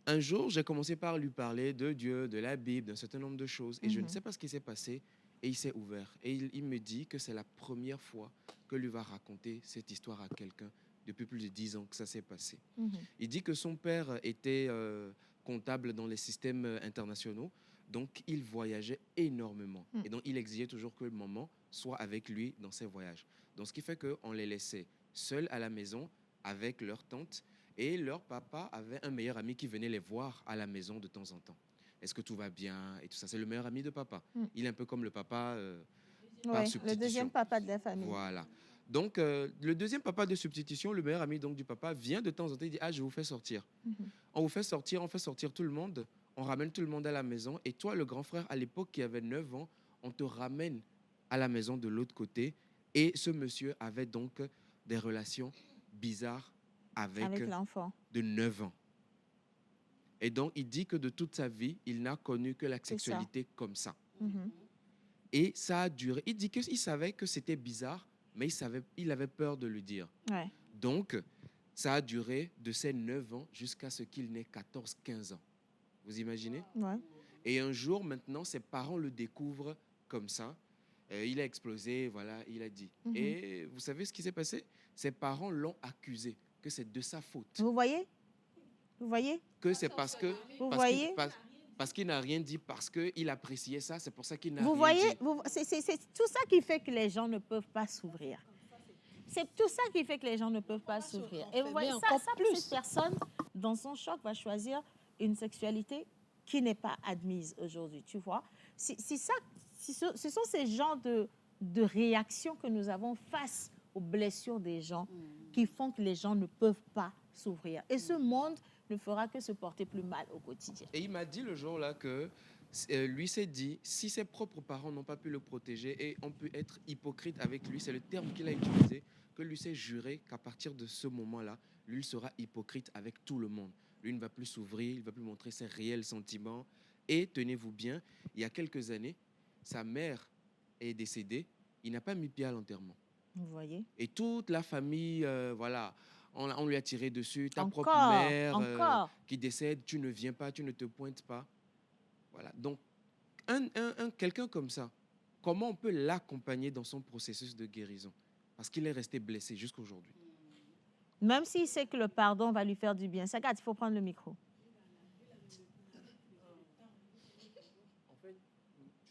un jour, j'ai commencé par lui parler de Dieu, de la Bible, d'un certain nombre de choses. Et je ne sais pas ce qui s'est passé. Et il s'est ouvert. Et il me dit que c'est la première fois que lui va raconter cette histoire à quelqu'un depuis plus de 10 ans que ça s'est passé. Il dit que son père était comptable dans les systèmes internationaux. Donc, il voyageait énormément. Et donc, il exigeait toujours que maman soit avec lui dans ses voyages. Donc, ce qui fait qu'on les laissait seuls à la maison avec leur tante. Et leur papa avait un meilleur ami qui venait les voir à la maison de temps en temps. Est-ce que tout va bien? Et tout ça, c'est le meilleur ami de papa. Il est un peu comme le papa par substitution. Le deuxième papa de la famille. Voilà. Donc, le deuxième papa de substitution, le meilleur ami donc, du papa, vient de temps en temps, il dit « Ah, je vous fais sortir. On vous fait sortir, on fait sortir tout le monde. On ramène tout le monde à la maison. Et toi, le grand frère, à l'époque, qui avait 9 ans, on te ramène à la maison de l'autre côté. » Et ce monsieur avait donc des relations bizarres avec l'enfant de 9 ans. Et donc, il dit que de toute sa vie, il n'a connu que la sexualité comme ça. Et ça a duré. Il dit qu'il savait que c'était bizarre, mais il avait peur de le dire. Ouais. Donc, ça a duré de ses 9 ans jusqu'à ce qu'il n'ait 14-15 ans. Vous imaginez? Ouais. Et un jour, maintenant, ses parents le découvrent comme ça. Il a explosé, voilà, il a dit. Et vous savez ce qui s'est passé? Ses parents l'ont accusé que c'est de sa faute. Vous voyez? Vous voyez? Que c'est parce que... Vous voyez? Parce qu'il n'a rien dit, parce qu'il appréciait ça, c'est pour ça qu'il n'a Vous rien voyez? dit. C'est tout ça qui fait que les gens ne peuvent pas s'ouvrir. C'est tout ça qui fait que les gens ne peuvent pas s'ouvrir. Et vous voyez, cette personne, dans son choc, va choisir une sexualité qui n'est pas admise aujourd'hui, tu vois. Ce sont ces genres de réactions que nous avons face aux blessures des gens qui font que les gens ne peuvent pas s'ouvrir. Et ce monde ne fera que se porter plus mal au quotidien. Et il m'a dit le jour-là que lui s'est dit, si ses propres parents n'ont pas pu le protéger et ont pu être hypocrites avec lui, c'est le terme qu'il a utilisé, que lui s'est juré qu'à partir de ce moment-là, lui sera hypocrite avec tout le monde. Lui ne va plus s'ouvrir, il ne va plus montrer ses réels sentiments. Et tenez-vous bien, il y a quelques années, sa mère est décédée. il n'a pas mis pied à l'enterrement. Vous voyez? Et toute la famille, voilà, on lui a tiré dessus. Ta propre Encore, mère encore. qui décède, tu ne viens pas, tu ne te pointes pas. Voilà. Donc, quelqu'un comme ça, comment on peut l'accompagner dans son processus de guérison? Parce qu'il est resté blessé jusqu'à aujourd'hui. Même s'il sait que le pardon va lui faire du bien. Sagat, il faut prendre le micro. En fait,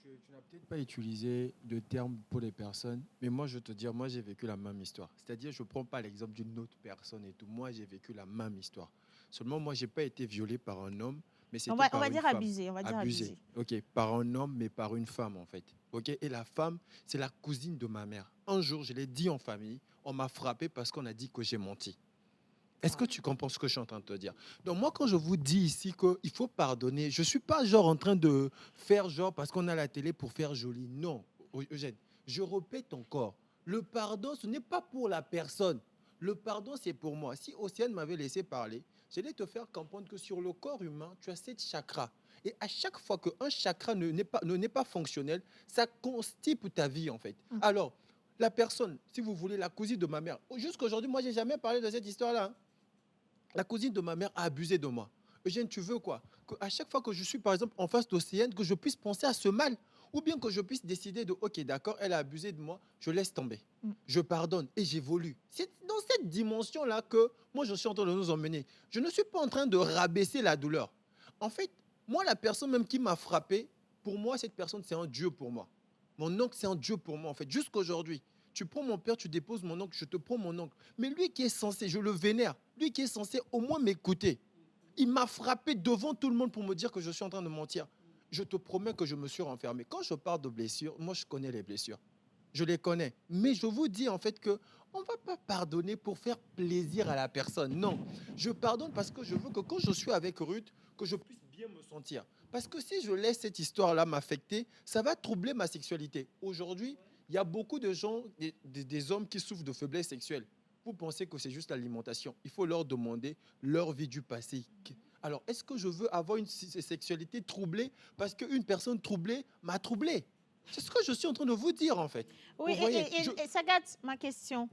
tu n'as peut-être pas utilisé de termes pour les personnes, mais moi, je te dis, moi, j'ai vécu la même histoire. C'est-à-dire, je ne prends pas l'exemple d'une autre personne et tout. Moi, j'ai vécu la même histoire. Seulement, moi, je n'ai pas été violé par un homme, mais c'était On par va une dire femme. abusé. On va dire abusé. OK, par un homme, mais par une femme, en fait. OK, et la femme, c'est la cousine de ma mère. Un jour, je l'ai dit en famille, on m'a frappé parce qu'on a dit que j'ai menti. Est-ce que tu comprends ce que je suis en train de te dire? Donc moi, quand je vous dis ici qu'il faut pardonner, je ne suis pas genre en train de faire genre parce qu'on a la télé pour faire joli. Non, Eugène, je répète encore, le pardon, ce n'est pas pour la personne. Le pardon, c'est pour moi. Si Océane m'avait laissé parler, j'allais te faire comprendre que sur le corps humain, tu as 7 chakras. Et à chaque fois qu'un chakra n'est pas fonctionnel, ça constipe ta vie, en fait. Alors, la personne, si vous voulez, la cousine de ma mère, jusqu'à aujourd'hui, moi, je n'ai jamais parlé de cette histoire-là. Hein. La cousine de ma mère a abusé de moi. Eugène, tu veux quoi? À chaque fois que je suis, par exemple, en face d'Océane, que je puisse penser à ce mal. Ou bien que je puisse décider de, OK, d'accord, elle a abusé de moi, je laisse tomber. Je pardonne et j'évolue. C'est dans cette dimension-là que moi, je suis en train de nous emmener. Je ne suis pas en train de rabaisser la douleur. En fait, moi, la personne même qui m'a frappé, pour moi, cette personne, c'est un Dieu pour moi. Mon oncle, c'est un Dieu pour moi, en fait, jusqu'à aujourd'hui. Tu prends mon père, tu déposes mon oncle, je te prends mon oncle. Mais lui qui est censé, je le vénère, lui qui est censé au moins m'écouter, il m'a frappé devant tout le monde pour me dire que je suis en train de mentir. Je te promets que je me suis renfermé. Quand je parle de blessures, moi je connais les blessures. Je les connais. Mais je vous dis en fait que on ne va pas pardonner pour faire plaisir à la personne. Non, je pardonne parce que je veux que quand je suis avec Ruth, que je puisse bien me sentir. Parce que si je laisse cette histoire-là m'affecter, ça va troubler ma sexualité. Aujourd'hui, il y a beaucoup de gens, des hommes qui souffrent de faiblesse sexuelle. Vous pensez que c'est juste l'alimentation. Il faut leur demander leur vie du passé. Alors, est-ce que je veux avoir une sexualité troublée parce qu'une personne troublée m'a troublé? C'est ce que je suis en train de vous dire, en fait. Oui, Vous voyez, et Sagat, ma question.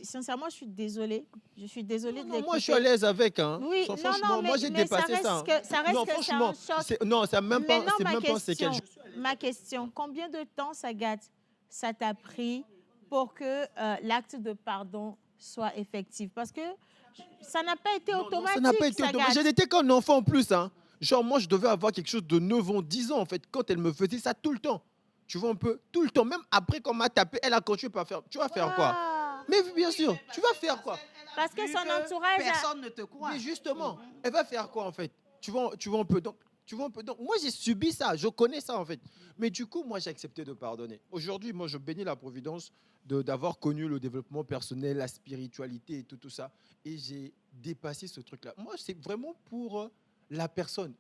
Sincèrement, je suis désolée. Je suis désolée de non, moi, je suis l'écouter. à l'aise avec. Hein. Oui, Franchement, moi, j'ai dépassé ça. Ça reste Non, que c'est franchement, un choc. non, c'est même pas, Maintenant, c'est même pas un séquel. ma question, combien de temps, Sagat, ça t'a pris pour que l'acte de pardon soit effectif? Parce que ça n'a pas été automatique, ça n'a pas été automatique. Sagat. J'étais qu'un enfant en plus. Hein. Genre, moi, je devais avoir quelque chose de 9 ans, 10 ans, en fait, quand elle me faisait ça tout le temps. Tu vois un peu, tout le temps. Même après qu'on m'a tapé, elle a continué à faire. Tu vas faire quoi? Mais bien sûr, tu vas faire quoi? Parce que son entourage... Personne ne te croit. Mais justement, elle va faire quoi, en fait? Tu vois un peu. Donc, moi, j'ai subi ça. Je connais ça, en fait. Mais du coup, moi, j'ai accepté de pardonner. Aujourd'hui, moi, je bénis la providence d'avoir connu le développement personnel, la spiritualité et tout ça. Et j'ai dépassé ce truc-là. Moi, c'est vraiment pour la personne.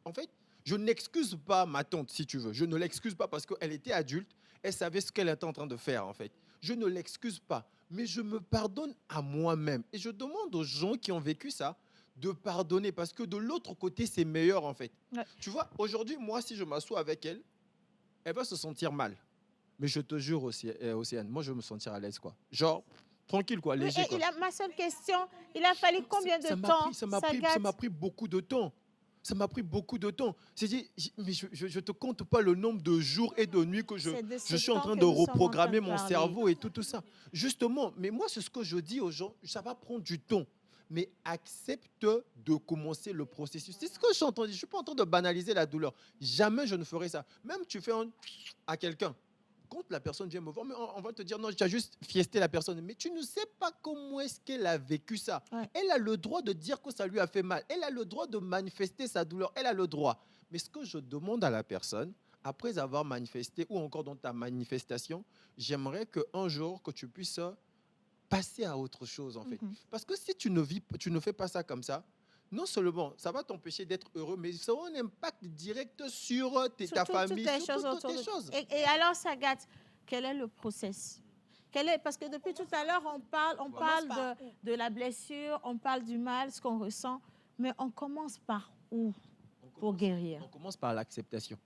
En fait, je n'excuse pas ma tante, si tu veux. Je ne l'excuse pas parce qu'elle était adulte. Elle savait ce qu'elle était en train de faire, en fait. Je ne l'excuse pas. Mais je me pardonne à moi-même. Et je demande aux gens qui ont vécu ça de pardonner parce que de l'autre côté, c'est meilleur, en fait. Ouais. Tu vois, aujourd'hui, moi, si je m'assois avec elle, elle va se sentir mal. Mais je te jure, Océane, moi, je vais me sentir à l'aise, quoi. Genre, tranquille, quoi, léger, quoi. Ma seule question, il a fallu combien de temps, Ça m'a pris beaucoup de temps. Ça m'a pris beaucoup de temps. Mais je ne te compte pas le nombre de jours et de nuits que je suis en train de reprogrammer mon cerveau et tout ça. Justement, mais moi, c'est ce que je dis aux gens, ça va prendre du temps. Mais accepte de commencer le processus. C'est ce que je suis en train de dire. Je ne suis pas en train de banaliser la douleur. Jamais je ne ferai ça. Même tu fais à quelqu'un. Quand la personne vient me voir, mais on va te dire, non, tu as juste fiesté la personne. Mais tu ne sais pas comment est-ce qu'elle a vécu ça. Ouais. Elle a le droit de dire que ça lui a fait mal. Elle a le droit de manifester sa douleur. Elle a le droit. Mais ce que je demande à la personne, après avoir manifesté ou encore dans ta manifestation, j'aimerais qu'un jour, que tu puisses passer à autre chose, en fait. Parce que si tu ne fais pas ça comme ça, non seulement ça va t'empêcher d'être heureux, mais ça aura un impact direct sur ta famille, sur toutes tes choses. Et alors, Sagat, quel est le process? Parce que depuis tout à l'heure, on parle de la blessure, on parle du mal, ce qu'on ressent, mais on commence par où pour guérir? On commence par l'acceptation.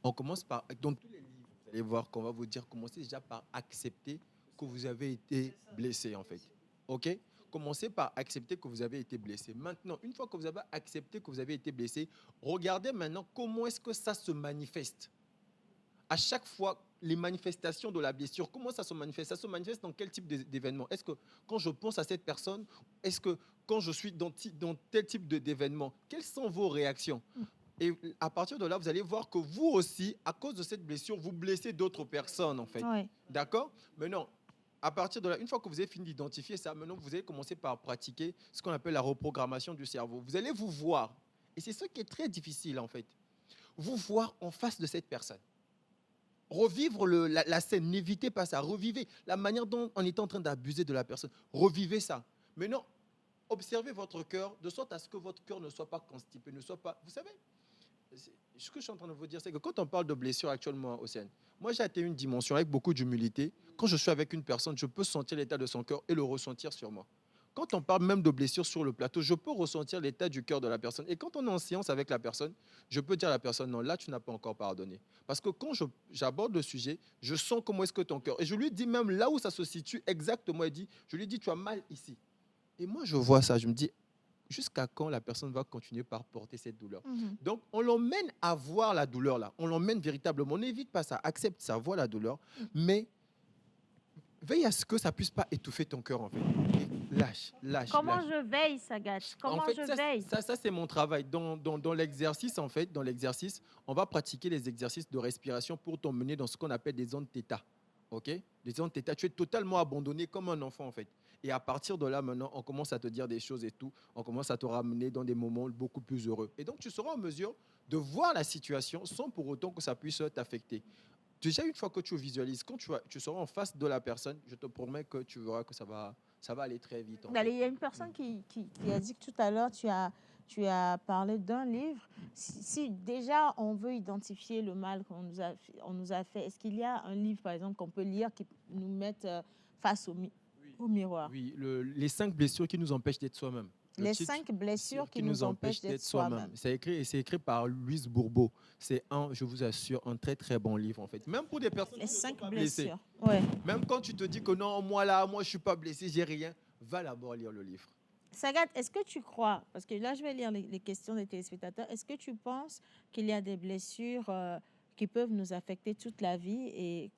On commence par... Dans tous les livres, Vous allez voir qu'on va vous dire, commencez déjà par accepter que vous avez été blessé, en fait. OK? Commencez par accepter que vous avez été blessé. Maintenant, une fois que vous avez accepté que vous avez été blessé, regardez maintenant comment est-ce que ça se manifeste. À chaque fois, les manifestations de la blessure, comment ça se manifeste? Ça se manifeste dans quel type d'événement? Est-ce que quand je pense à cette personne, est-ce que quand je suis dans tel type d'événement, quelles sont vos réactions? Et à partir de là, vous allez voir que vous aussi, à cause de cette blessure, vous blessez d'autres personnes, en fait. Ouais. D'accord? Maintenant, à partir de là, une fois que vous avez fini d'identifier ça, maintenant, vous allez commencer par pratiquer ce qu'on appelle la reprogrammation du cerveau. Vous allez vous voir, et c'est ce qui est très difficile, en fait, vous voir en face de cette personne. Revivre la scène, n'évitez pas ça, revivez la manière dont on est en train d'abuser de la personne, revivez ça. Maintenant, observez votre cœur de sorte à ce que votre cœur ne soit pas constipé, ne soit pas... Vous savez, ce que je suis en train de vous dire, c'est que quand on parle de blessure actuellement, Océane, moi j'ai atteint une dimension avec beaucoup d'humilité. Quand je suis avec une personne, je peux sentir l'état de son cœur et le ressentir sur moi. Quand on parle même de blessure sur le plateau, je peux ressentir l'état du cœur de la personne. Et quand on est en séance avec la personne, je peux dire à la personne, non, là, tu n'as pas encore pardonné. Parce que quand j'aborde le sujet, je sens comment est-ce que ton cœur... Et je lui dis même là où ça se situe exactement. Je lui dis, tu as mal ici. Et moi, je vois ça, je me dis, jusqu'à quand la personne va continuer par porter cette douleur? Donc, on l'emmène à voir la douleur là. On l'emmène véritablement. On n'évite pas ça. Accepte ça, vois la douleur. Mais veille à ce que ça ne puisse pas étouffer ton cœur, en fait. Et lâche. Comment je veille, Sagat? Comment En fait, je veille? ça c'est mon travail. Dans l'exercice, en fait, on va pratiquer les exercices de respiration pour t'emmener dans ce qu'on appelle des zones θ. OK? Les zones θ, tu es totalement abandonné comme un enfant, en fait. Et à partir de là, maintenant, on commence à te dire des choses et tout. On commence à te ramener dans des moments beaucoup plus heureux. Et donc, tu seras en mesure de voir la situation sans pour autant que ça puisse t'affecter. Déjà, une fois que tu visualises, quand tu seras en face de la personne, je te promets que tu verras que ça va aller très vite. En fait. Il y a une personne qui a dit que tout à l'heure, tu as parlé d'un livre. Si déjà on veut identifier le mal on nous a fait, est-ce qu'il y a un livre, par exemple, qu'on peut lire qui nous mette face au miroir? Oui, les 5 blessures qui nous empêchent d'être soi-même. Les 5 blessures qui nous empêchent d'être soi-même. C'est écrit par Louise Bourbeau. C'est je vous assure, un très très bon livre en fait. Même pour des personnes les qui ne 5 sont pas blessures. blessées. Ouais. Même quand tu te dis que non, moi je suis pas blessé, j'ai rien, va d'abord lire le livre. Sagat, est-ce que tu crois, parce que là je vais lire les questions des téléspectateurs, est-ce que tu penses qu'il y a des blessures qui peuvent nous affecter toute la vie et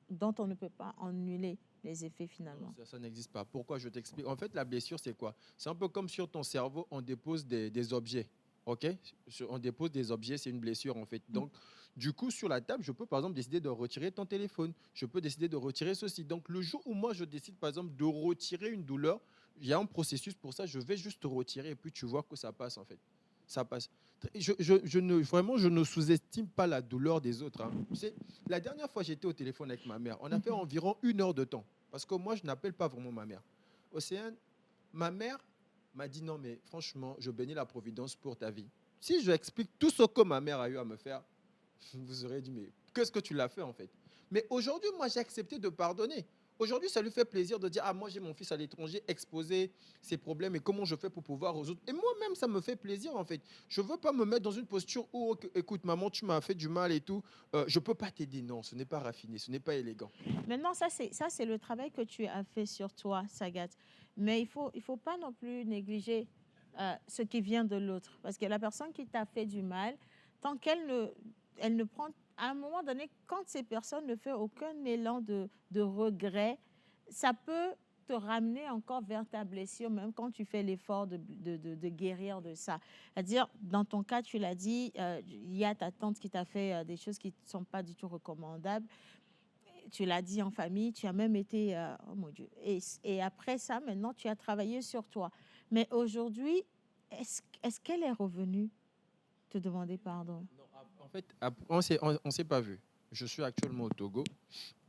dont on ne peut pas annuler les effets finalement? Non, ça n'existe pas. Pourquoi? Je t'explique. En fait, la blessure, c'est quoi? C'est un peu comme sur ton cerveau, on dépose des objets. OK? On dépose des objets, c'est une blessure en fait. Donc, du coup, sur la table, je peux par exemple décider de retirer ton téléphone. Je peux décider de retirer ceci. Donc, le jour où moi, je décide par exemple de retirer une douleur, il y a un processus pour ça. Je vais juste retirer et puis tu vois que ça passe en fait. Ça passe. Vraiment, je ne sous-estime pas la douleur des autres. Hein. Tu sais, la dernière fois, j'étais au téléphone avec ma mère. On a fait environ 1 heure de temps. Parce que moi, je n'appelle pas vraiment ma mère. Océane, ma mère m'a dit non, mais franchement, je bénis la providence pour ta vie. Si je explique tout ce que ma mère a eu à me faire, vous aurez dit, mais qu'est-ce que tu l'as fait en fait? Mais aujourd'hui, moi, j'ai accepté de pardonner. Aujourd'hui, ça lui fait plaisir de dire, ah, moi, j'ai mon fils à l'étranger, exposer ses problèmes et comment je fais pour pouvoir résoudre. Et moi-même, ça me fait plaisir, en fait. Je ne veux pas me mettre dans une posture où, écoute, maman, tu m'as fait du mal et tout. Je ne peux pas t'aider. Non, ce n'est pas raffiné, ce n'est pas élégant. Maintenant, ça, c'est le travail que tu as fait sur toi, Sagat. Mais il faut pas non plus négliger ce qui vient de l'autre. Parce que la personne qui t'a fait du mal, tant qu'elle ne prend... À un moment donné, quand ces personnes ne font aucun élan de regret, ça peut te ramener encore vers ta blessure, même quand tu fais l'effort de guérir de ça. C'est-à-dire, dans ton cas, tu l'as dit, il y a ta tante qui t'a fait des choses qui ne sont pas du tout recommandables. Tu l'as dit en famille, tu as même été... oh mon Dieu. Et après ça, maintenant, tu as travaillé sur toi. Mais aujourd'hui, est-ce qu'elle est revenue te demander pardon? En fait, on s'est pas vu. Je suis actuellement au Togo.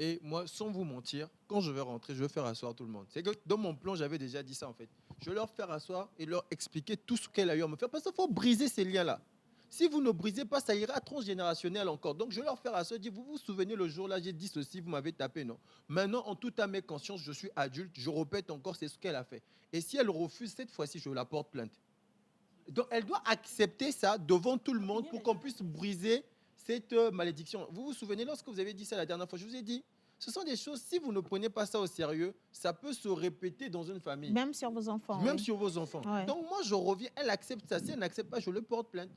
Et moi, sans vous mentir, quand je vais rentrer, je vais faire asseoir tout le monde. C'est que dans mon plan, j'avais déjà dit ça en fait. Je vais leur faire asseoir et leur expliquer tout ce qu'elle a eu à me faire. Parce qu'il faut briser ces liens-là. Si vous ne brisez pas, ça ira transgénérationnel encore. Donc, je vais leur faire asseoir, dire, vous vous souvenez le jour-là, j'ai dit ceci, vous m'avez tapé, non? Maintenant, en toute âme et conscience, je suis adulte, je répète encore, c'est ce qu'elle a fait. Et si elle refuse, cette fois-ci, je la porte plainte. Donc, elle doit accepter ça devant tout le monde pour qu'on puisse briser cette malédiction. Vous vous souvenez, lorsque vous avez dit ça la dernière fois, je vous ai dit, ce sont des choses, si vous ne prenez pas ça au sérieux, ça peut se répéter dans une famille. Même sur vos enfants. Même oui. sur vos enfants. Ouais. Donc moi, je reviens, elle accepte ça. Si elle n'accepte pas, je le porte plainte.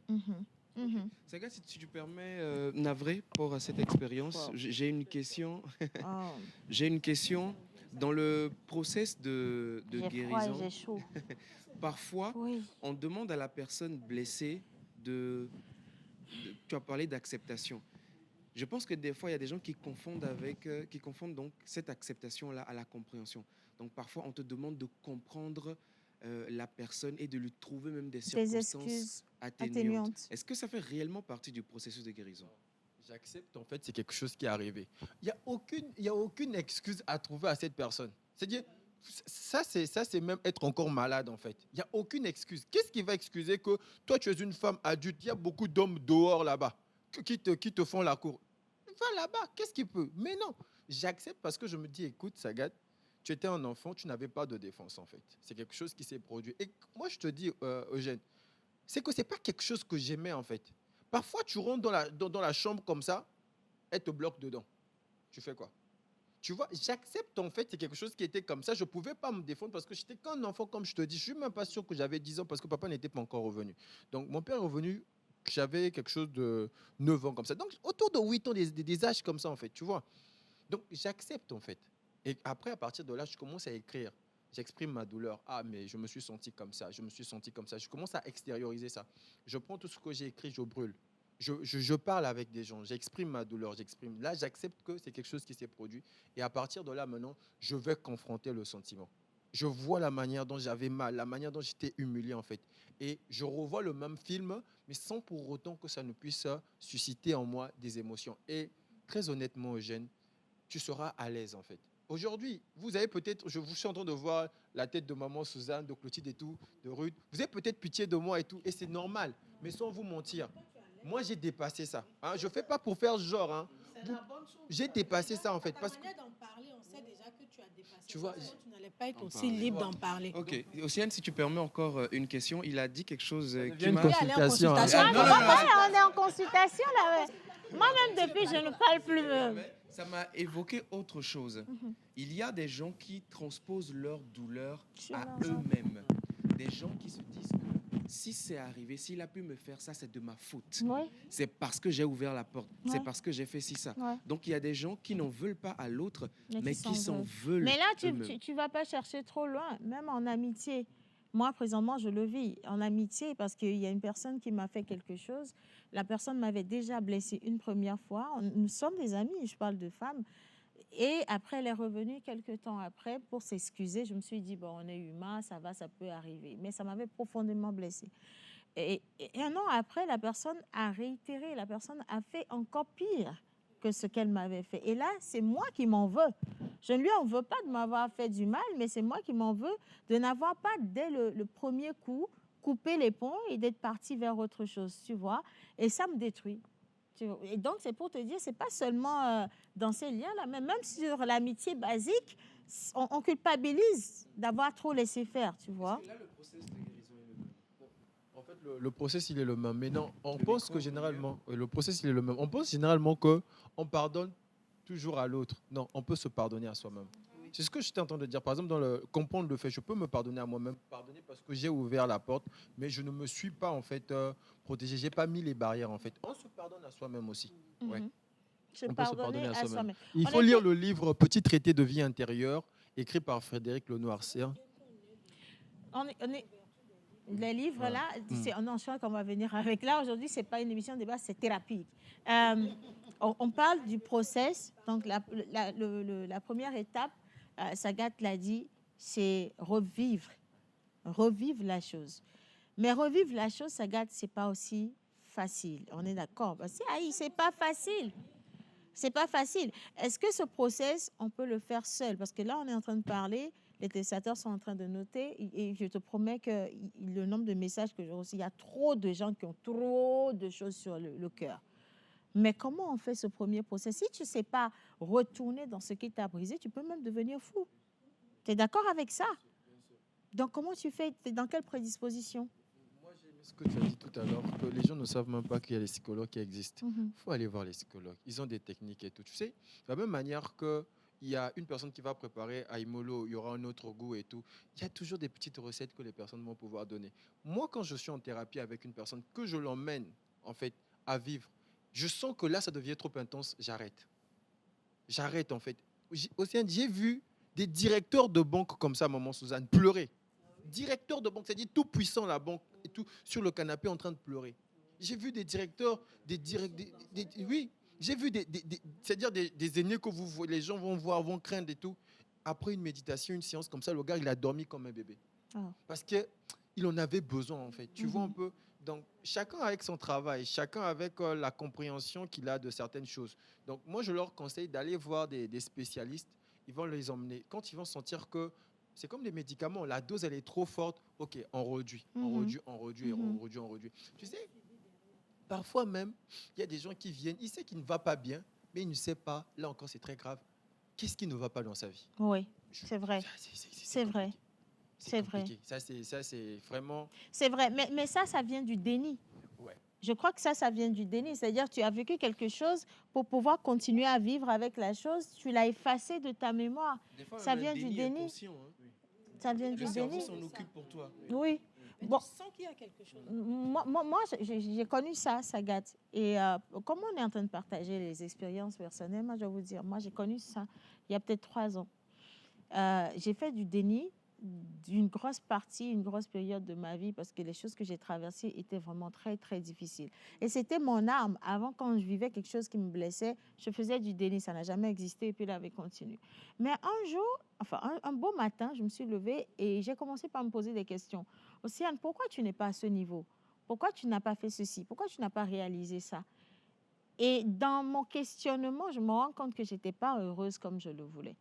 Saga, si tu permets, navré pour cette expérience, Wow. j'ai une question. Oh, J'ai une question. Dans le process de j'ai froid et guérison, j'ai chaud. parfois, Oui. on demande à la personne blessée tu as parlé d'acceptation. Je pense que des fois, il y a des gens qui confondent donc cette acceptation-là à la compréhension. Donc parfois, on te demande de comprendre la personne et de lui trouver même des Des circonstances excuses atténuantes. atténuantes. Est-ce que ça fait réellement partie du processus de guérison? J'accepte, en fait, c'est quelque chose qui est arrivé. Il n'y a aucune excuse à trouver à cette personne. C'est-à-dire, ça, c'est même être encore malade, en fait. Il n'y a aucune excuse. Qu'est-ce qui va excuser que toi, tu es une femme adulte, il y a beaucoup d'hommes dehors là-bas qui te font la cour. Va là-bas, qu'est-ce qu'il peut? Mais non, j'accepte parce que je me dis, écoute, Sagat, tu étais un enfant, tu n'avais pas de défense, en fait. C'est quelque chose qui s'est produit. Et moi, je te dis, Eugène, c'est que ce n'est pas quelque chose que j'aimais, en fait. Parfois, tu rentres dans la chambre comme ça, elle te bloque dedans. Tu fais quoi? Tu vois, j'accepte en fait, c'est quelque chose qui était comme ça. Je ne pouvais pas me défendre parce que j'étais qu'un enfant, comme je te dis. Je ne suis même pas sûr que j'avais 10 ans parce que papa n'était pas encore revenu. Donc, mon père est revenu, j'avais quelque chose de 9 ans comme ça. Donc, autour de 8 ans, des âges comme ça, en fait, tu vois. Donc, j'accepte en fait. Et après, à partir de là, je commence à écrire. J'exprime ma douleur. Ah, mais je me suis senti comme ça, je me suis senti comme ça. Je commence à extérioriser ça. Je prends tout ce que j'ai écrit, je brûle. Je parle avec des gens, j'exprime ma douleur, j'exprime. Là, j'accepte que c'est quelque chose qui s'est produit. Et à partir de là, maintenant, je vais confronter le sentiment. Je vois la manière dont j'avais mal, la manière dont j'étais humilié, en fait. Et je revois le même film, mais sans pour autant que ça ne puisse susciter en moi des émotions. Et très honnêtement, Eugène, tu seras à l'aise, en fait. Aujourd'hui, vous avez peut-être, je vous suis en train de voir la tête de maman Suzanne, de Clotilde et tout, de Ruth. Vous avez peut-être pitié de moi et tout, et c'est normal. Mais sans vous mentir, moi, j'ai dépassé ça. Hein. Je ne fais pas pour faire genre. Hein. J'ai dépassé ça, en fait. Parce que, d'en parler, on sait déjà que tu as dépassé. tu vois, tu n'allais pas être aussi libre d'en parler. Ok. Océane, si tu permets encore une question, il a dit quelque chose qui une m'a... consultation. Hein. Ah, non, mais non, papa, on est en consultation là. Ouais. Moi-même, depuis, je ne parle plus. Ça m'a évoqué autre chose. Il y a des gens qui transposent leur douleur à eux-mêmes. Des gens qui se disent que si c'est arrivé, s'il a pu me faire ça, c'est de ma faute. Oui. C'est parce que j'ai ouvert la porte. Ouais. C'est parce que j'ai fait ci, ça. Ouais. Donc, il y a des gens qui n'en veulent pas à l'autre, mais qui s'en s'en veulent. veulent. Mais là, eux-mêmes. tu vas pas chercher trop loin, même en amitié. Moi, présentement, je le vis en amitié parce qu'il y a une personne qui m'a fait quelque chose. La personne m'avait déjà blessée une première fois. Nous sommes des amis, je parle de femmes. Et après, elle est revenue quelques temps après pour s'excuser. Je me suis dit, bon, on est humain, ça va, ça peut arriver. Mais ça m'avait profondément blessée. Et un an après, la personne a réitéré, la personne a fait encore pire que ce qu'elle m'avait fait. Et là, c'est moi qui m'en veux. Je ne lui en veux pas de m'avoir fait du mal, mais c'est moi qui m'en veux de n'avoir pas, dès le premier coup, coupé les ponts et d'être partie vers autre chose, tu vois. Et ça me détruit. Et donc, c'est pour te dire, c'est pas seulement dans ces liens-là, mais même sur l'amitié basique, on culpabilise d'avoir trop laissé faire, tu vois. Est-ce que là, le process de guérison est le même? En fait, le process, il est le même. Mais non, on pense que généralement, le process, il est le même. On pense généralement qu'on pardonne toujours à l'autre. Non, on peut se pardonner à soi-même. C'est ce que j'étais en train de dire. Par exemple, dans le comprendre le fait, je peux me pardonner à moi-même, pardonner parce que j'ai ouvert la porte, mais je ne me suis pas en fait protégé. J'ai pas mis les barrières en fait. On se pardonne à soi-même aussi. Ouais. Se On peut se pardonner pardonner à soi-même. Il faut lire le livre Petit traité de vie intérieure, écrit par Frédéric Lenoir-Serre. Les livres, là, non, je crois qu'on va venir avec. Là, aujourd'hui, ce n'est pas une émission de débat, c'est thérapie. On parle du process. Donc, la première étape, Sagat l'a dit, c'est revivre la chose. Mais revivre la chose, Sagat, ce n'est pas aussi facile. On est d'accord? Ce n'est pas facile. C'est pas facile. Est-ce que ce process, on peut le faire seul? Parce que là, on est en train de parler, les téléspectateurs sont en train de noter, et je te promets que le nombre de messages que j'ai reçus, il y a trop de gens qui ont trop de choses sur le cœur. Mais comment on fait ce premier process? Si tu ne sais pas retourner dans ce qui t'a brisé, tu peux même devenir fou. Tu es d'accord avec ça? Donc, comment tu fais? Tu es dans quelle prédisposition? Moi, j'ai Ce que tu as dit tout à l'heure, que les gens ne savent même pas qu'il y a les psychologues qui existent. Il faut aller voir les psychologues. Ils ont des techniques et tout. Tu sais, de la même manière que il y a une personne qui va préparer à Imolo, il y aura un autre goût et tout. Il y a toujours des petites recettes que les personnes vont pouvoir donner. Moi, quand je suis en thérapie avec une personne, que je l'emmène en fait à vivre, je sens que là, ça devient trop intense, j'arrête. J'arrête en fait. Océane, j'ai vu des directeurs de banque comme ça, maman Suzanne, pleurer. Directeur de banque, c'est-à-dire tout puissant la banque et tout, sur le canapé en train de pleurer. J'ai vu des directeurs, oui, j'ai vu c'est-à-dire des aînés que les gens vont voir, vont craindre et tout. Après une méditation, une séance comme ça, le gars, il a dormi comme un bébé. Parce qu'il en avait besoin, en fait. Tu vois un peu. Donc, chacun avec son travail, chacun avec la compréhension qu'il a de certaines choses. Donc, moi, je leur conseille d'aller voir des spécialistes. Ils vont les emmener. Quand ils vont sentir que c'est comme des médicaments, la dose, elle est trop forte, ok, on réduit, on réduit, on réduit, on réduit, on réduit. Tu sais, parfois même, il y a des gens qui viennent, ils savent qu'il ne va pas bien, mais ils ne savent pas, là encore, c'est très grave, qu'est-ce qui ne va pas dans sa vie. Oui, c'est vrai. C'est vrai. C'est vrai. Ça, c'est vraiment... C'est vrai, mais ça vient du déni. Ouais. Je crois que ça vient du déni. C'est-à-dire que tu as vécu quelque chose pour pouvoir continuer à vivre avec la chose. Tu l'as effacé de ta mémoire. Ça vient du déni. Ça vient du déni. Le cerveau s'en occupe pour toi. Oui. Mais Bon, tu sens qu'il y a quelque chose. moi j'ai connu ça, Sagat. Et comme on est en train de partager les expériences personnelles, moi, je vais vous dire, moi, j'ai connu ça il y a peut-être 3 ans. J'ai fait du déni d'une grosse partie, une grosse période de ma vie parce que les choses que j'ai traversées étaient vraiment très, très difficiles. Et c'était mon arme. Avant, quand je vivais quelque chose qui me blessait, je faisais du déni. Ça n'a jamais existé et puis la vie continue. Mais un jour, enfin, un beau matin, je me suis levée et j'ai commencé par me poser des questions. Océane, pourquoi tu n'es pas à ce niveau? Pourquoi tu n'as pas fait ceci? Pourquoi tu n'as pas réalisé ça? Et dans mon questionnement, je me rends compte que je n'étais pas heureuse comme je le voulais.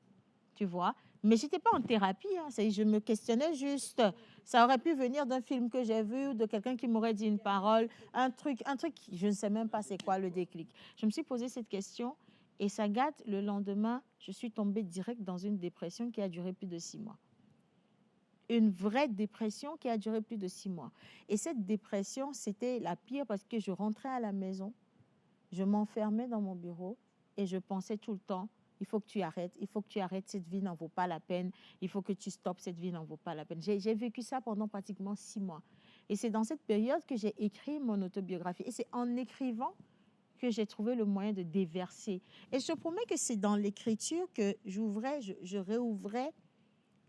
Tu vois? Mais je n'étais pas en thérapie. Hein. Je me questionnais juste. Ça aurait pu venir d'un film que j'ai vu ou de quelqu'un qui m'aurait dit une parole, un truc, je ne sais même pas c'est quoi le déclic. Je me suis posé cette question et ça gâte. Le lendemain, je suis tombée direct dans une dépression qui a duré plus de 6 mois. Une vraie dépression qui a duré plus de 6 mois. Et cette dépression, c'était la pire parce que je rentrais à la maison, je m'enfermais dans mon bureau et je pensais tout le temps, il faut que tu arrêtes, cette vie n'en vaut pas la peine, il faut que tu stoppes, cette vie n'en vaut pas la peine. J'ai vécu ça pendant pratiquement 6 mois. Et c'est dans cette période que j'ai écrit mon autobiographie. Et c'est en écrivant que j'ai trouvé le moyen de déverser. Et je promets que c'est dans l'écriture que je réouvrais